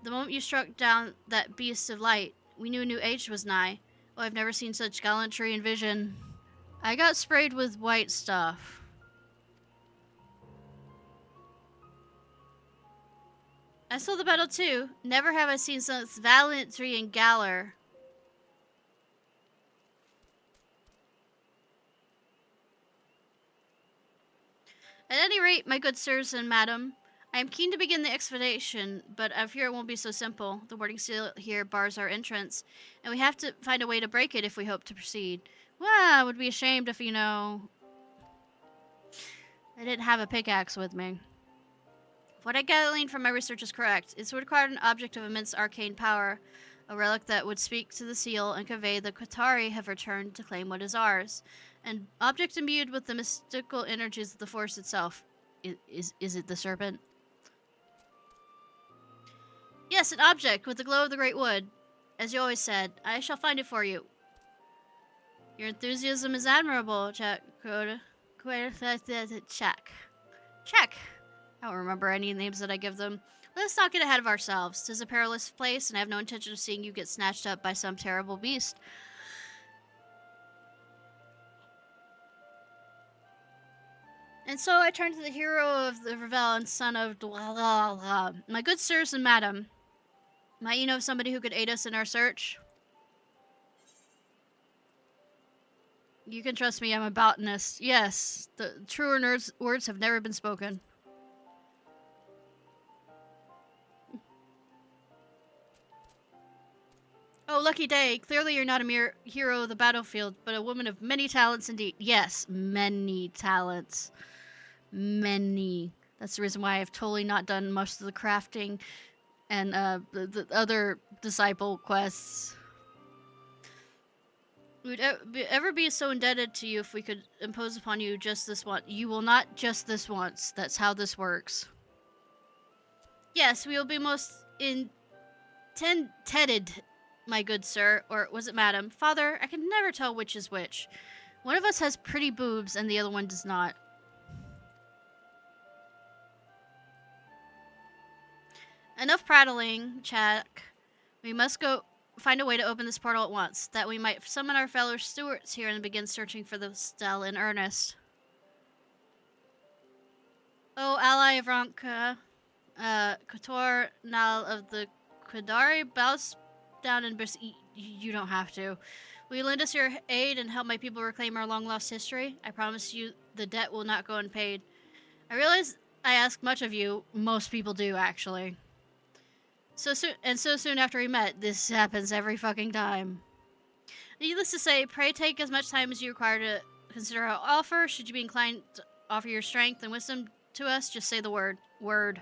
Speaker 1: The moment you struck down that beast of light, we knew a new age was nigh. Oh, I've never seen such gallantry and vision. I got sprayed with white stuff. I saw the battle too. Never have I seen such valiantry and valor. At any rate, my good sirs and madam, I am keen to begin the expedition, but I fear it won't be so simple. The warding seal here bars our entrance, and we have to find a way to break it if we hope to proceed. Well, I would be ashamed if, I didn't have a pickaxe with me. If what I gleaned from my research is correct, it would require an object of immense arcane power, a relic that would speak to the seal and convey the Qitari have returned to claim what is ours. An object imbued with the mystical energies of the force itself. Is it the serpent? Yes, an object with the glow of the great wood. As you always said, I shall find it for you. Your enthusiasm is admirable, Check. Check. I don't remember any names that I give them. Let's not get ahead of ourselves. 'Tis a perilous place, and I have no intention of seeing you get snatched up by some terrible beast. And so I turned to the hero of the Revel and son of my good sirs and madam. Might you know of somebody who could aid us in our search? You can trust me, I'm a botanist. Yes, the truer words have never been spoken. Oh, lucky day. Clearly you're not a mere hero of the battlefield, but a woman of many talents indeed. Yes, many talents. Many. That's the reason why I've totally not done most of the crafting and the other disciple quests. We'd ever be so indebted to you if we could impose upon you just this once. You will not just this once. That's how this works. Yes, we will be most intended, my good sir, or was it madam? Father, I can never tell which is which. One of us has pretty boobs and the other one does not. Enough prattling, Jack. We must go find a way to open this portal at once, that we might summon our fellow stewards here and begin searching for the stele in earnest. Oh, ally of Ronka, Qitarl of the Qidari, bows down and you don't have to. Will you lend us your aid and help my people reclaim our long-lost history? I promise you the debt will not go unpaid. I realize I ask much of you. Most people do, actually. So soon after we met, this happens every fucking time. Needless to say, pray take as much time as you require to consider our offer. Should you be inclined to offer your strength and wisdom to us, just say the word. Word.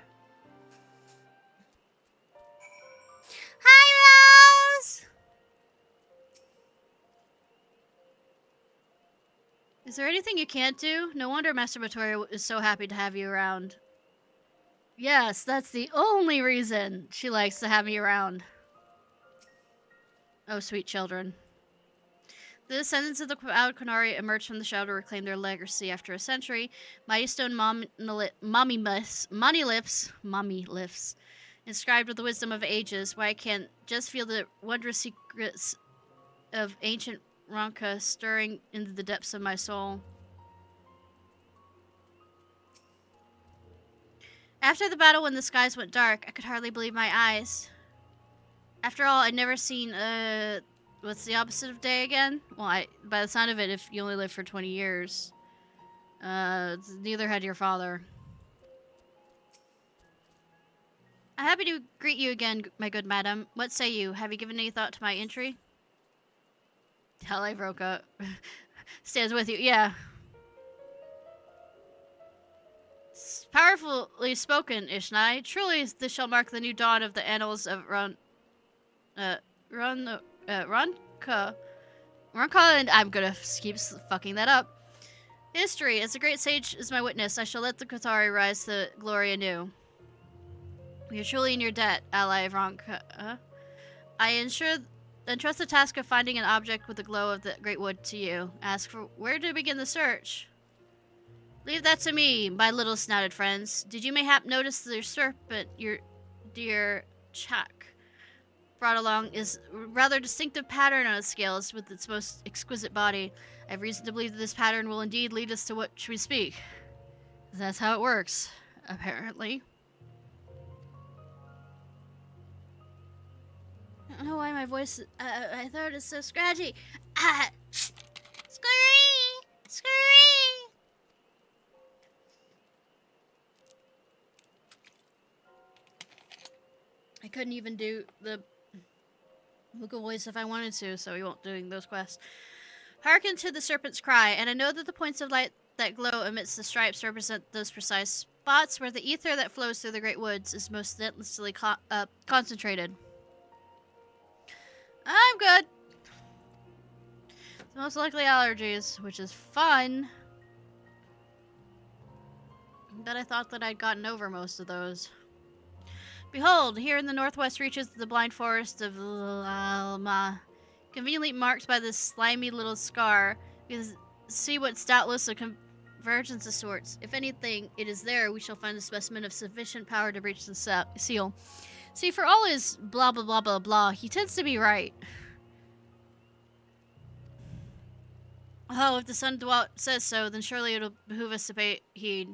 Speaker 1: Hi, Rose! Is there anything you can't do? No wonder Master Matoria is so happy to have you around. Yes, that's the only reason she likes to have me around. Oh, sweet children. The descendants of the proud Qunari emerged from the shadow to reclaim their legacy after a century. Mighty stone mommy lifts, inscribed with the wisdom of ages, why I can't just feel the wondrous secrets of ancient Ronka stirring into the depths of my soul. After the battle, when the skies went dark, I could hardly believe my eyes. After all, I'd never seen, what's the opposite of day again? Well, by the sound of it, if you only live for 20 years, neither had your father. I'm happy to greet you again, my good madam. What say you? Have you given any thought to my entry? Televroka stands with you. Yeah. Powerfully spoken, Ishnai. Truly, this shall mark the new dawn of the annals of uh, Ronka, and I'm gonna keep fucking that up. History, as the great sage is my witness, I shall let the Qatari rise to glory anew. You're truly in your debt, ally of Ronka. I entrust the task of finding an object with the glow of the great wood to you. Ask for where to begin the search. Leave that to me, my little snouted friends. Did you mayhap notice the serpent your dear Chak brought along is rather distinctive pattern on its scales with its most exquisite body? I have reason to believe that this pattern will indeed lead us to what we speak. That's how it works, apparently. I don't know why my voice, my throat is so scratchy. Scurry! Scurry! I couldn't even do the vocal voice if I wanted to, so we won't doing those quests. Hearken to the serpent's cry, and I know that the points of light that glow amidst the stripes represent those precise spots where the ether that flows through the great woods is most densely concentrated. I'm good. It's most likely allergies, which is fun. But I thought that I'd gotten over most of those. Behold, here in the northwest reaches the blind forest of Alma, conveniently marked by this slimy little scar. We can see what's doubtless a convergence of sorts. If anything, it is there we shall find a specimen of sufficient power to breach the seal. See, for all his blah blah blah blah blah, he tends to be right. Oh, if the sun dwelt says so, then surely it'll behoove us to pay heed.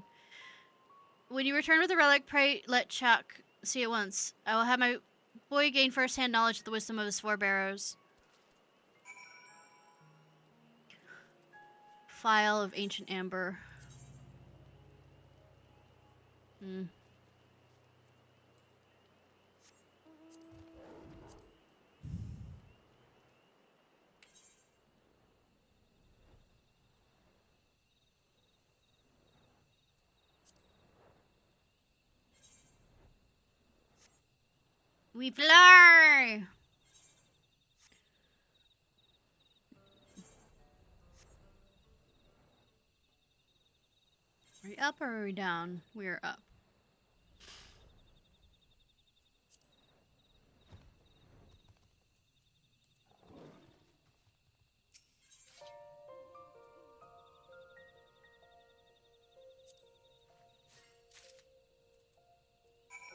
Speaker 1: When you return with the relic, pray let Chuck see at once. I will have my boy gain first-hand knowledge of the wisdom of his forebearers. File of ancient amber. We fly! Are we up or are we down? We are up.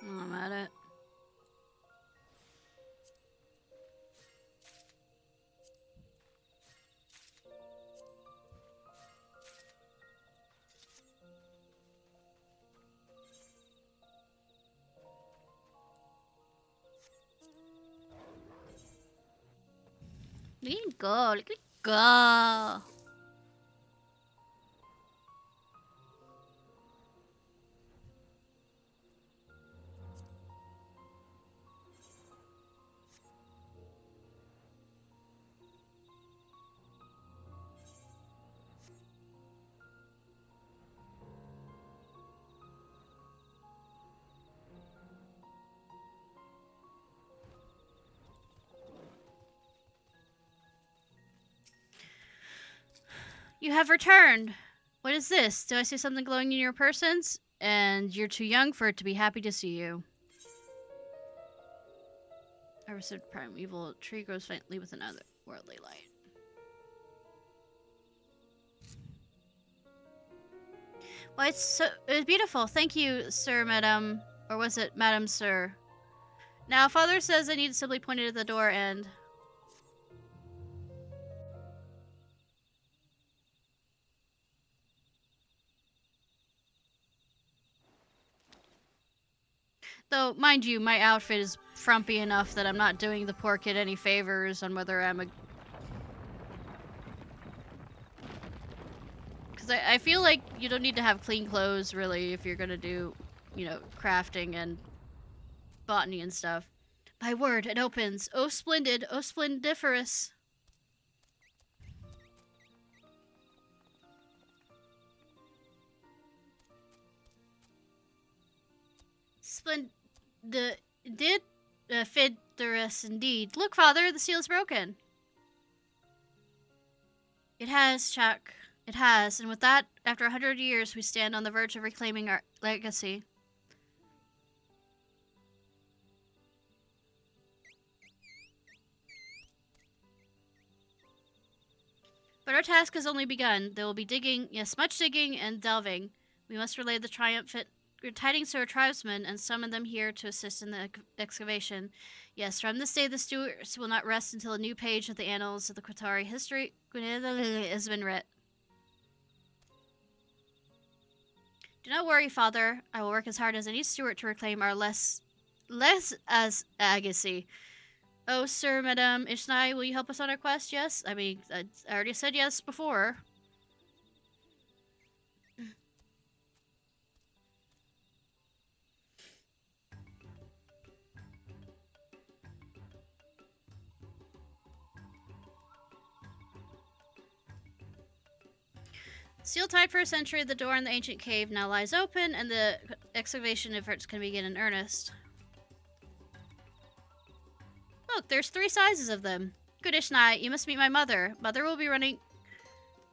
Speaker 1: I'm at it. Look at him go, look at him go. You have returned. What is this? Do I see something glowing in your persons? And you're too young for it to be happy to see you. I received primeval tree grows faintly with another worldly light. Why, it's beautiful. Thank you, sir, madam. Or was it madam, sir? Now, father says I need to simply point it at the door and... Though, mind you, my outfit is frumpy enough that I'm not doing the poor kid any favors on whether I'm a... Because I feel like you don't need to have clean clothes, really, if you're gonna do, you know, crafting and botany and stuff. My word, it opens. Oh, splendid. Oh, splendiferous. Fidorous indeed. Look, Father, the seal is broken. It has, Chuck. It has, and with that, after 100 years, we stand on the verge of reclaiming our legacy. But our task has only begun. There will be digging, yes, much digging and delving. We must relay the triumphant tidings to our tribesmen and summon them here to assist in the excavation. Yes, from this day the stewards will not rest until a new page of the annals of the Qitari history has been writ. Do not worry, Father. I will work as hard as any steward to reclaim our less as legacy. Oh, sir, Madame Ishnai, will you help us on our quest? Yes? I mean, I already said yes before. Sealed tight for a century, the door in the ancient cave now lies open, and the excavation efforts can begin in earnest. Look, there's 3 sizes of them. Good Ishnai, you must meet my mother. Mother will be running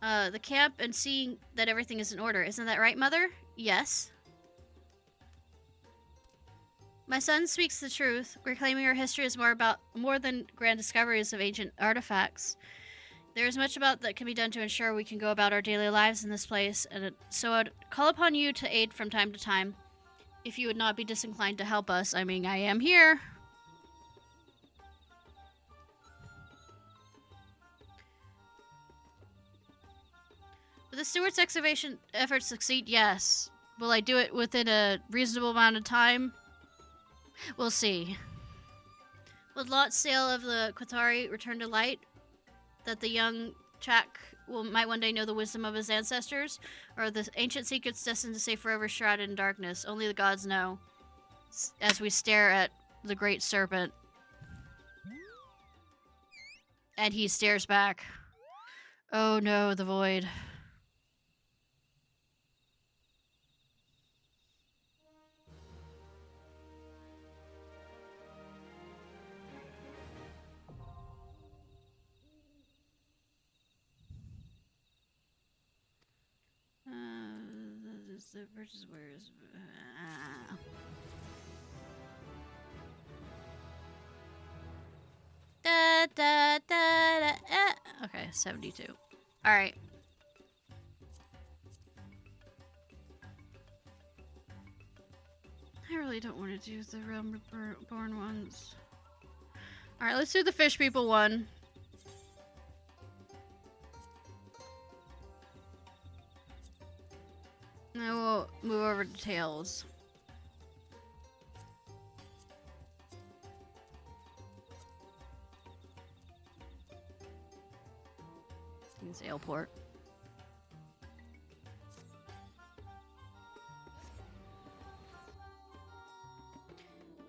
Speaker 1: the camp and seeing that everything is in order. Isn't that right, Mother? Yes. My son speaks the truth. Reclaiming our history is more than grand discoveries of ancient artifacts. There is much about that can be done to ensure we can go about our daily lives in this place, and so I'd call upon you to aid from time to time. If you would not be disinclined to help us, I mean, I am here. Will the steward's excavation efforts succeed? Yes. Will I do it within a reasonable amount of time? We'll see. Will Lot's sail of the Qitari return to light? That the young Chak might one day know the wisdom of his ancestors? Or the ancient secrets destined to stay forever shrouded in darkness? Only the gods know. As we stare at the great serpent. And he stares back. Oh no, the void. The purchase where's okay, 72. All right. I really don't want to do the realm reborn ones. All right, let's do the fish people one. And then we'll move over to tails. It's airport.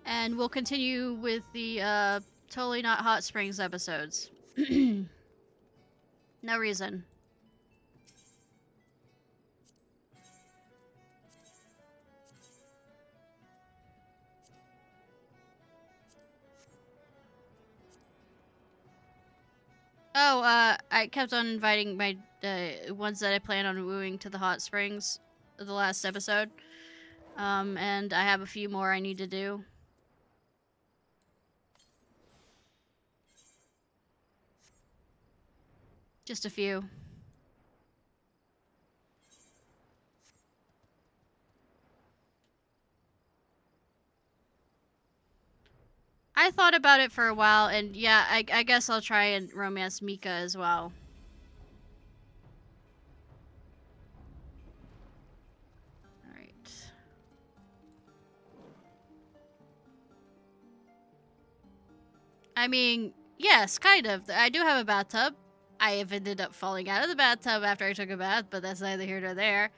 Speaker 1: And we'll continue with the totally not hot springs episodes. No reason. Oh, I kept on inviting my ones that I plan on wooing to the hot springs the last episode. And I have a few more I need to do. Just a few. I thought about it for a while, and yeah, I guess I'll try and romance Mika as well. Alright. I mean, yes, kind of. I do have a bathtub. I have ended up falling out of the bathtub after I took a bath, but that's neither here nor there.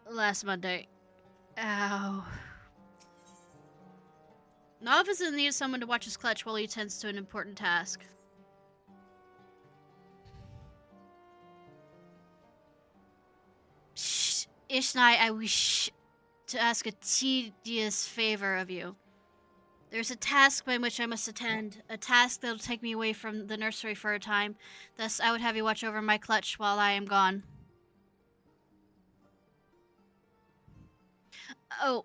Speaker 1: Last Monday. Ow. Novice is in need of someone to watch his clutch while he tends to an important task. Shh, Ishnai, I wish to ask a tedious favor of you. There's a task by which I must attend, a task that'll take me away from the nursery for a time. Thus, I would have you watch over my clutch while I am gone. Oh,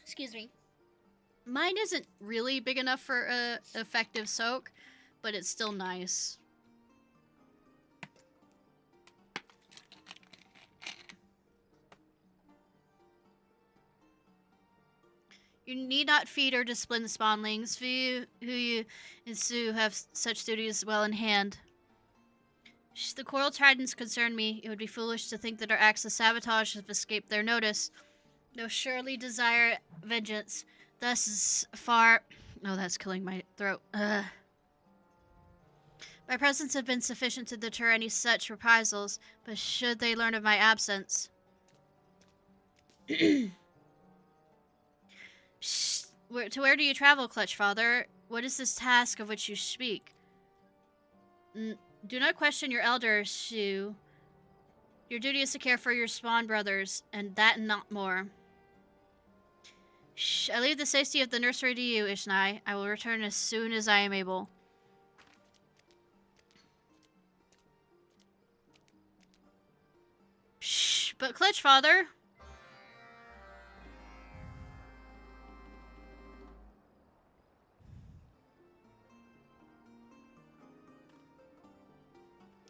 Speaker 1: excuse me. Mine isn't really big enough for a effective soak, but it's still nice. You need not feed or discipline the spawnlings, for you who you ensue have such duties well in hand. The coral tridents concern me. It would be foolish to think that our acts of sabotage have escaped their notice. They'll surely desire vengeance. Thus is far... Oh, that's killing my throat. My presence have been sufficient to deter any such reprisals, but should they learn of my absence... where do you travel, Clutch Father? What is this task of which you speak? Do not question your elders, Shu. Your duty is to care for your spawn brothers, and that and not more. Shh, I leave the safety of the nursery to you, Ishnai. I will return as soon as I am able. Shh, but Clutch Father...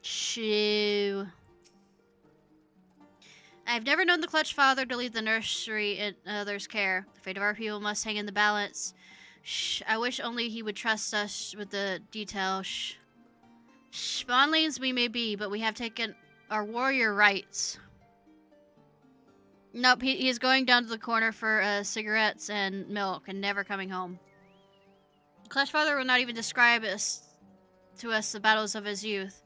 Speaker 1: Shoo. I've never known the Clutch Father to leave the nursery in others' care. The fate of our people must hang in the balance. Shh, I wish only he would trust us with the details. Shh. Spawnlings we may be, but we have taken our warrior rights. Nope, he is going down to the corner for cigarettes and milk and never coming home. The Clutch Father will not even describe to us the battles of his youth.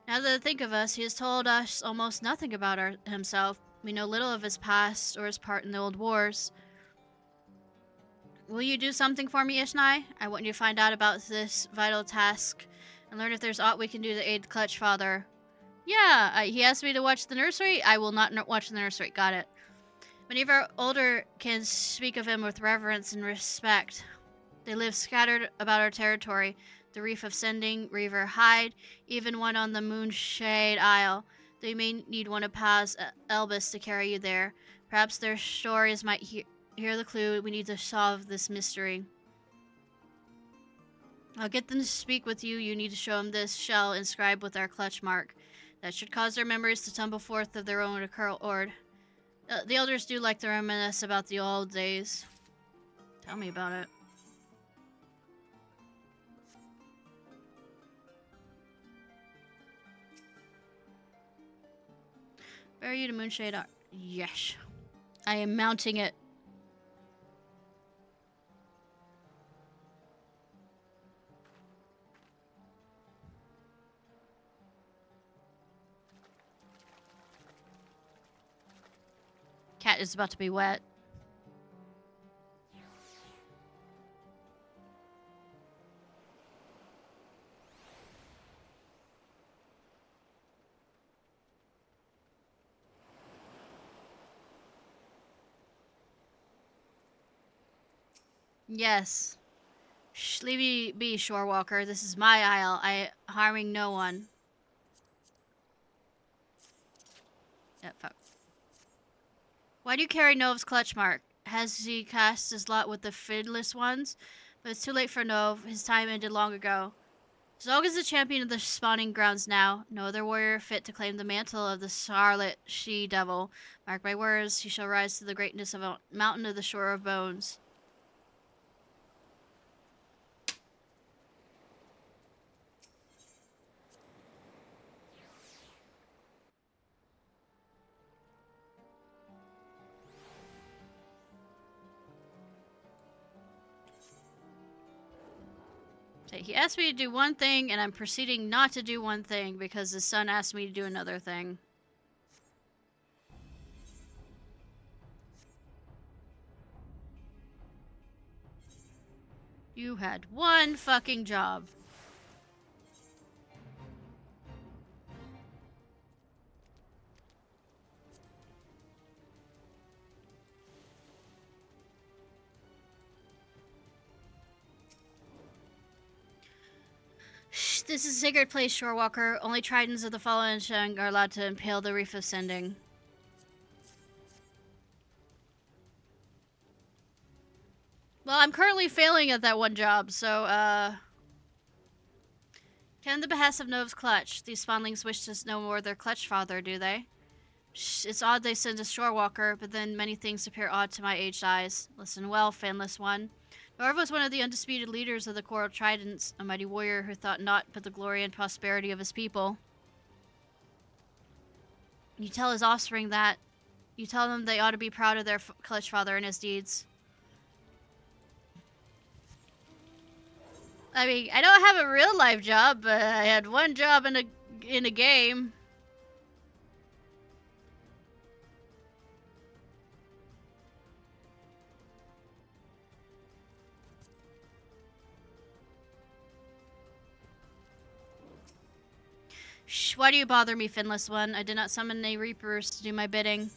Speaker 1: Now that I think of us, he has told us almost nothing about himself. We know little of his past or his part in the old wars. Will you do something for me, Ishnai? I want you to find out about this vital task and learn if there's aught we can do to aid Clutch Father. Yeah, he asked me to watch the nursery. I will not watch the nursery. Got it. Many of our older can speak of him with reverence and respect. They live scattered about our territory. The Reef of Sending, River Hyde, even one on the Moonshade Isle. They may need one of Paz Elbis to carry you there. Perhaps their stories might hear the clue we need to solve this mystery. I'll get them to speak with you. You need to show them this shell inscribed with our clutch mark. That should cause their memories to tumble forth of their own accord. The elders do like to reminisce about the old days. Tell me about it. Bear you to Moonshade. Yes. I am mounting it. Cat is about to be wet. Yes. Shh, leave me be, Shorewalker. This is my isle. I harming no one. Yeah, fuck. Why do you carry Nov's clutch mark? Has he cast his lot with the Fidless ones? But it's too late for Nov. His time ended long ago. Zog is the champion of the spawning grounds now. No other warrior fit to claim the mantle of the Scarlet She-Devil. Mark my words, he shall rise to the greatness of a mountain of the shore of bones. He asked me to do one thing, and I'm proceeding not to do one thing because his son asked me to do another thing. You had one fucking job. Shh, this is a sacred place, Shorewalker. Only Tritons of the Fallen Shang are allowed to impale the Reef of Sending. Well, I'm currently failing at that one job, so, Can the behest of Nove's clutch. These spawnlings wish to know more of their clutch father, do they? Shh, it's odd they send a Shorewalker, but then many things appear odd to my aged eyes. Listen well, fanless one. Norv was one of the undisputed leaders of the Coral Tridents, a mighty warrior who thought naught but the glory and prosperity of his people. You tell his offspring that. You tell them they ought to be proud of their clutch father and his deeds. I mean, I don't have a real life job, but I had one job in a game. Shh, why do you bother me, finless one? I did not summon any reapers to do my bidding.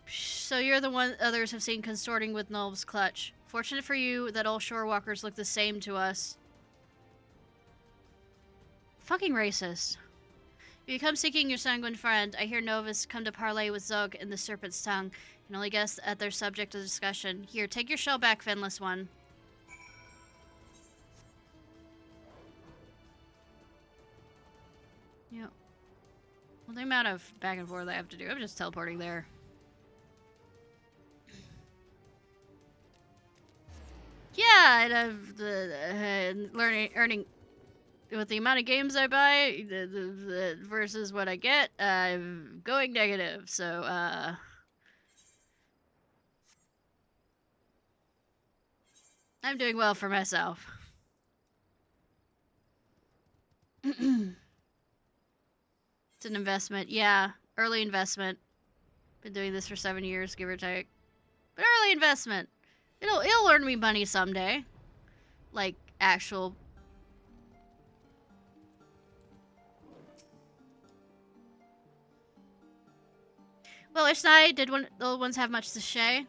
Speaker 1: So you're the one others have seen consorting with Nulv's clutch. Fortunate for you that all shorewalkers look the same to us. Fucking racist. If you come seeking your sanguine friend, I hear Novus come to parley with Zug in the Serpent's Tongue. Can only guess at their subject of discussion. Here, take your shell back, finless one. Yep. Well, the amount of back and forth I have to do, I'm just teleporting there. Yeah, and earning with the amount of games I buy the versus what I get, I'm going negative. So I'm doing well for myself. It's an investment, yeah, early investment. Been doing this for 7 years, give or take, but early investment. It'll earn me money someday, like actual. Well, Ishnai, did the old ones have much to say?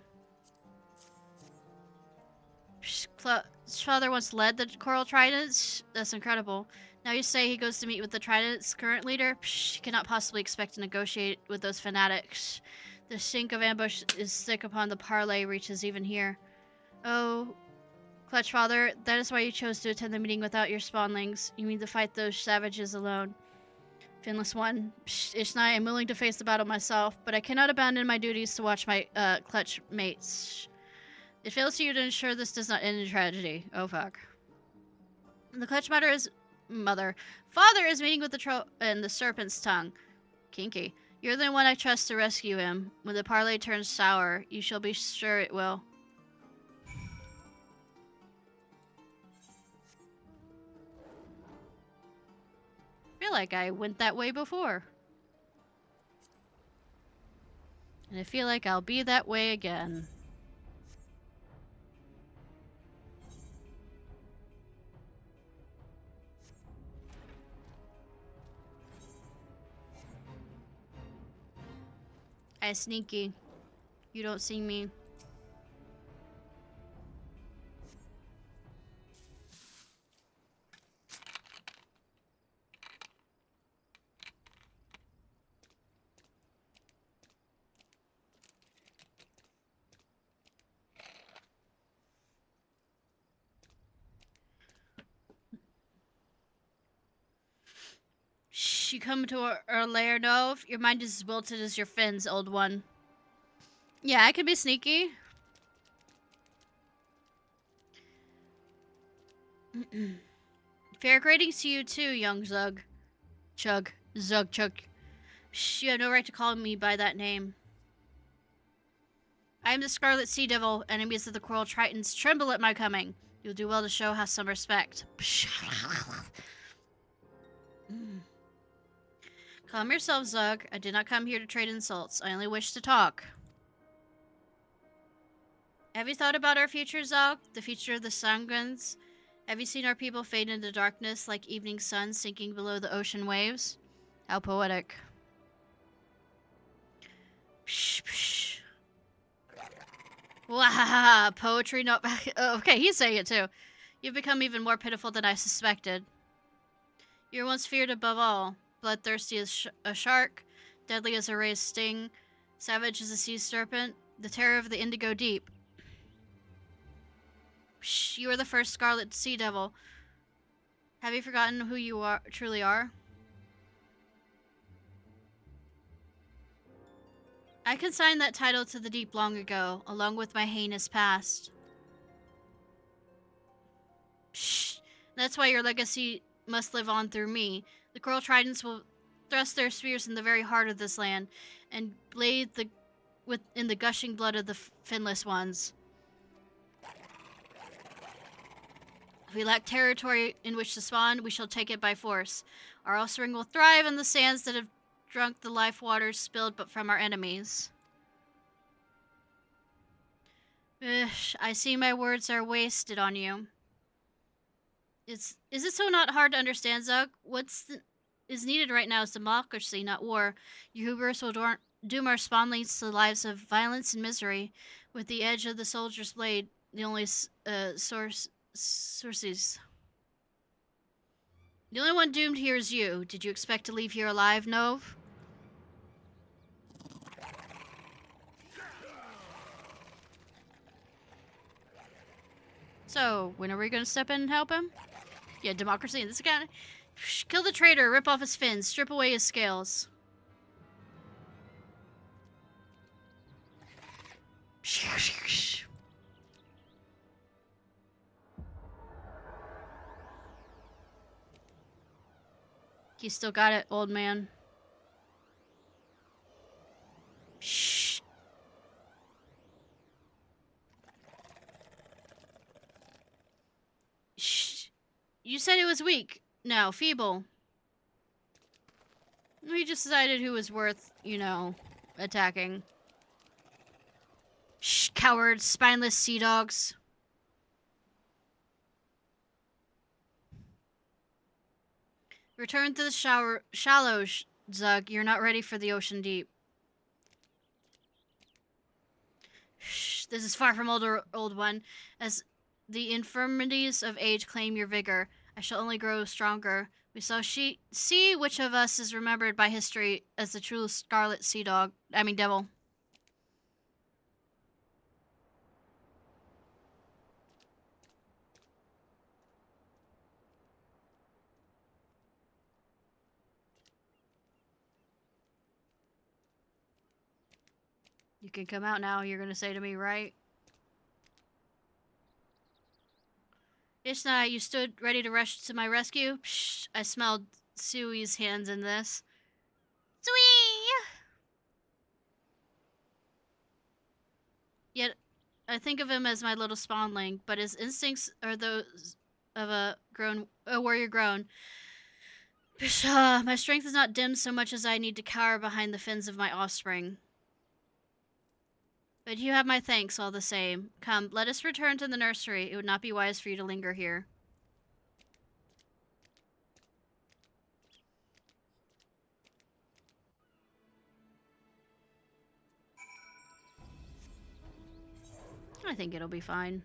Speaker 1: Father once led the Coral Tridents? That's incredible. Now you say he goes to meet with the Trident's current leader? He cannot possibly expect to negotiate with those fanatics. The stink of ambush is thick upon the parley reaches even here. Oh, Clutch Father, that is why you chose to attend the meeting without your spawnlings. You mean to fight those savages alone. Finless one, Ishnai, I'm willing to face the battle myself, but I cannot abandon my duties to watch my clutch mates. It fails to you to ensure this does not end in tragedy. Oh fuck. The clutch father is meeting with the in the Serpent's Tongue. Kinky. You're the one I trust to rescue him. When the parley turns sour, you shall be sure it will. I feel like I went that way before. And I feel like I'll be that way again. I sneaky. You don't see me. You come to our lair, Nove? Your mind is as wilted as your fins, old one. Yeah, I can be sneaky. Fair greetings to you too, young Zug. Chug. Shh, you have no right to call me by that name. I am the Scarlet Sea Devil. Enemies of the Coral Tritons tremble at my coming. You'll do well to show us some respect. Calm yourself, Zug. I did not come here to trade insults. I only wish to talk. Have you thought about our future, Zog? The future of the Sangans? Have you seen our people fade into darkness like evening sun sinking below the ocean waves? How poetic. Psh, psh. Wow, poetry not back. Oh, okay, he's saying it too. You've become even more pitiful than I suspected. You were once feared above all, bloodthirsty as a shark, deadly as a raised sting, savage as a sea serpent, the terror of the indigo deep. Psh, you are the first scarlet sea devil. Have you forgotten who you truly are? I consigned that title to the deep long ago, along with my heinous past. Shh. That's why your legacy must live on through me. The coral tridents will thrust their spears in the very heart of this land, and bathe in the gushing blood of the finless ones. If we lack territory in which to spawn, we shall take it by force. Our offspring will thrive in the sands that have drunk the life waters spilled but from our enemies. Ugh, I see my words are wasted on you. Is it so not hard to understand, Zug? Is needed right now is democracy, not war. Your hubris will doom our spawnlings to lives of violence and misery, with the edge of the soldier's blade the only sources. The only one doomed here is you. Did you expect to leave here alive, Nove? So, when are we gonna step in and help him? Yeah, democracy in this guy. Kill the traitor, rip off his fins, strip away his scales. You still got it, old man. Shh. Shh. You said it was weak. No, feeble. We just decided who was worth, attacking. Shh, cowards, spineless sea dogs. Return to the shallows, Zug. You're not ready for the ocean deep. Shh, this is far from old one. As the infirmities of age claim your vigor, I shall only grow stronger. We shall see which of us is remembered by history as the true scarlet devil. You can come out now, you're gonna say to me, right? Ishnai, you stood ready to rush to my rescue? Psh, I smelled Sui's hands in this. Sui! Yet, I think of him as my little spawnling, but his instincts are those of a warrior grown. Psh, my strength is not dimmed so much as I need to cower behind the fins of my offspring. But you have my thanks all the same. Come, let us return to the nursery. It would not be wise for you to linger here. I think it'll be fine.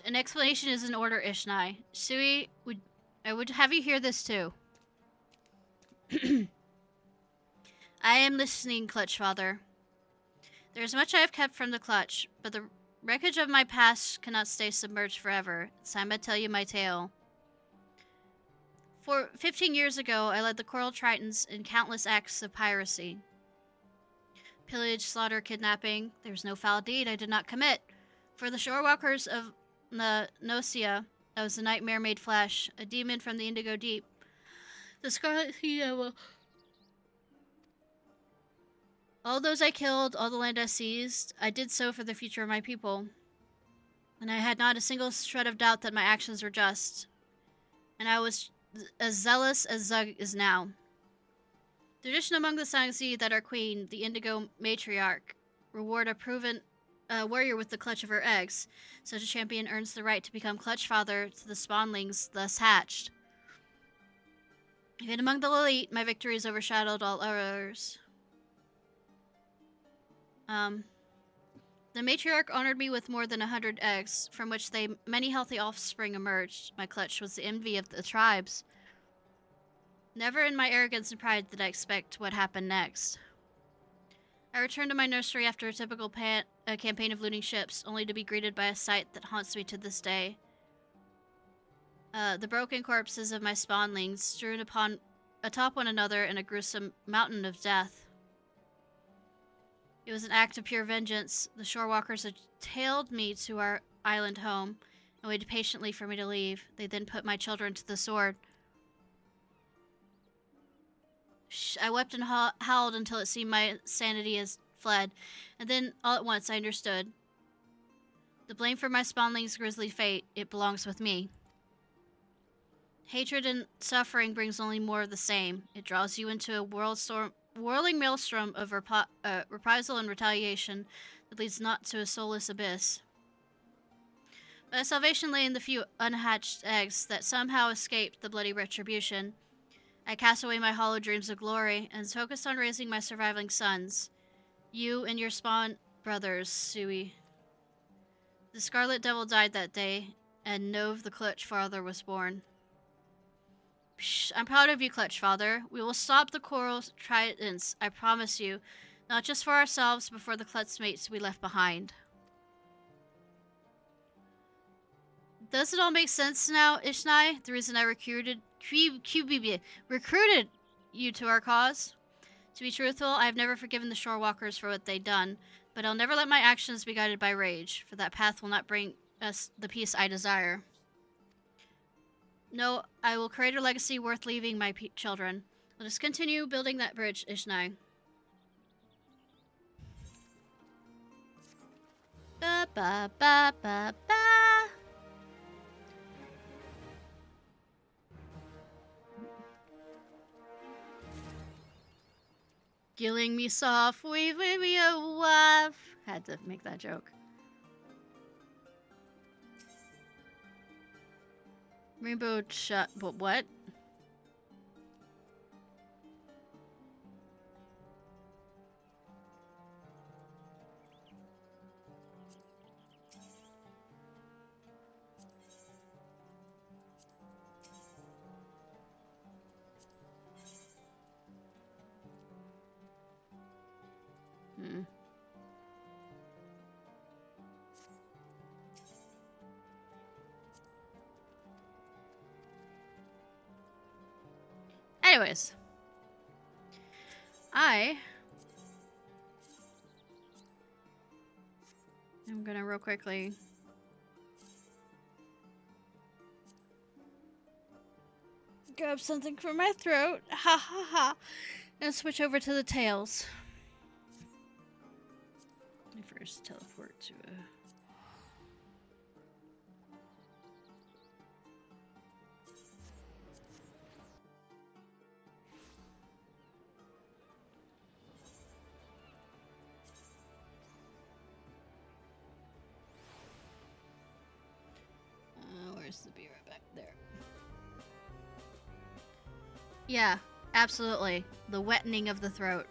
Speaker 1: An explanation is in order, Ishnai. Sui, I would have you hear this too. I am listening, Clutch Father. There is much I have kept from the Clutch, but the wreckage of my past cannot stay submerged forever. It's time I tell you my tale. 15 years ago, I led the Coral Tritons in countless acts of piracy. Pillage, slaughter, kidnapping. There was no foul deed I did not commit. For the shorewalkers of Nocia. I was a nightmare made flesh, a demon from the indigo deep. The scarlet sea devil. All those I killed, all the land I seized, I did so for the future of my people. And I had not a single shred of doubt that my actions were just. And I was as zealous as Zug is now. Tradition among the Sangzi that our queen, the indigo matriarch, reward a proven warrior with the clutch of her eggs. Such a champion earns the right to become clutch father to the spawnlings thus hatched. Even among the elite, my victories overshadowed all others. The matriarch honored me with more than 100 eggs, from which many healthy offspring emerged. My clutch was the envy of the tribes. Never in my arrogance and pride did I expect what happened next. I returned to my nursery after a typical campaign of looting ships, only to be greeted by a sight that haunts me to this day. The broken corpses of my spawnlings strewn atop one another in a gruesome mountain of death. It was an act of pure vengeance. The shorewalkers had tailed me to our island home and waited patiently for me to leave. They then put my children to the sword. I wept and howled until it seemed my sanity has fled, and then all at once I understood. The blame for my spawnling's grisly fate, it belongs with me. Hatred and suffering brings only more of the same. It draws you into a whirling maelstrom of reprisal and retaliation that leads not to a soulless abyss. My salvation lay in the few unhatched eggs that somehow escaped the bloody retribution. I cast away my hollow dreams of glory and focused on raising my surviving sons. You and your spawn brothers, Sui. The Scarlet Devil died that day, and Nove the Clutch Father was born. I'm proud of you, Clutch Father. We will stop the coral tridents, I promise you. Not just for ourselves, but for the Clutch mates we left behind. Does it all make sense now, Ishnai? The reason I recruited you to our cause? To be truthful, I have never forgiven the Shorewalkers for what they've done, but I'll never let my actions be guided by rage, for that path will not bring us the peace I desire. No, I will create a legacy worth leaving my children. Let us continue building that bridge, Ishnai. Ba ba ba ba ba. Killing me softly, with me a wife. Had to make that joke. Rainbow shot, but what? Anyways, I'm gonna real quickly grab something from my throat, ha ha ha, and switch over to the tails. Let me first teleport to a... where's the beer? Back there. Yeah, absolutely. The wettening of the throat.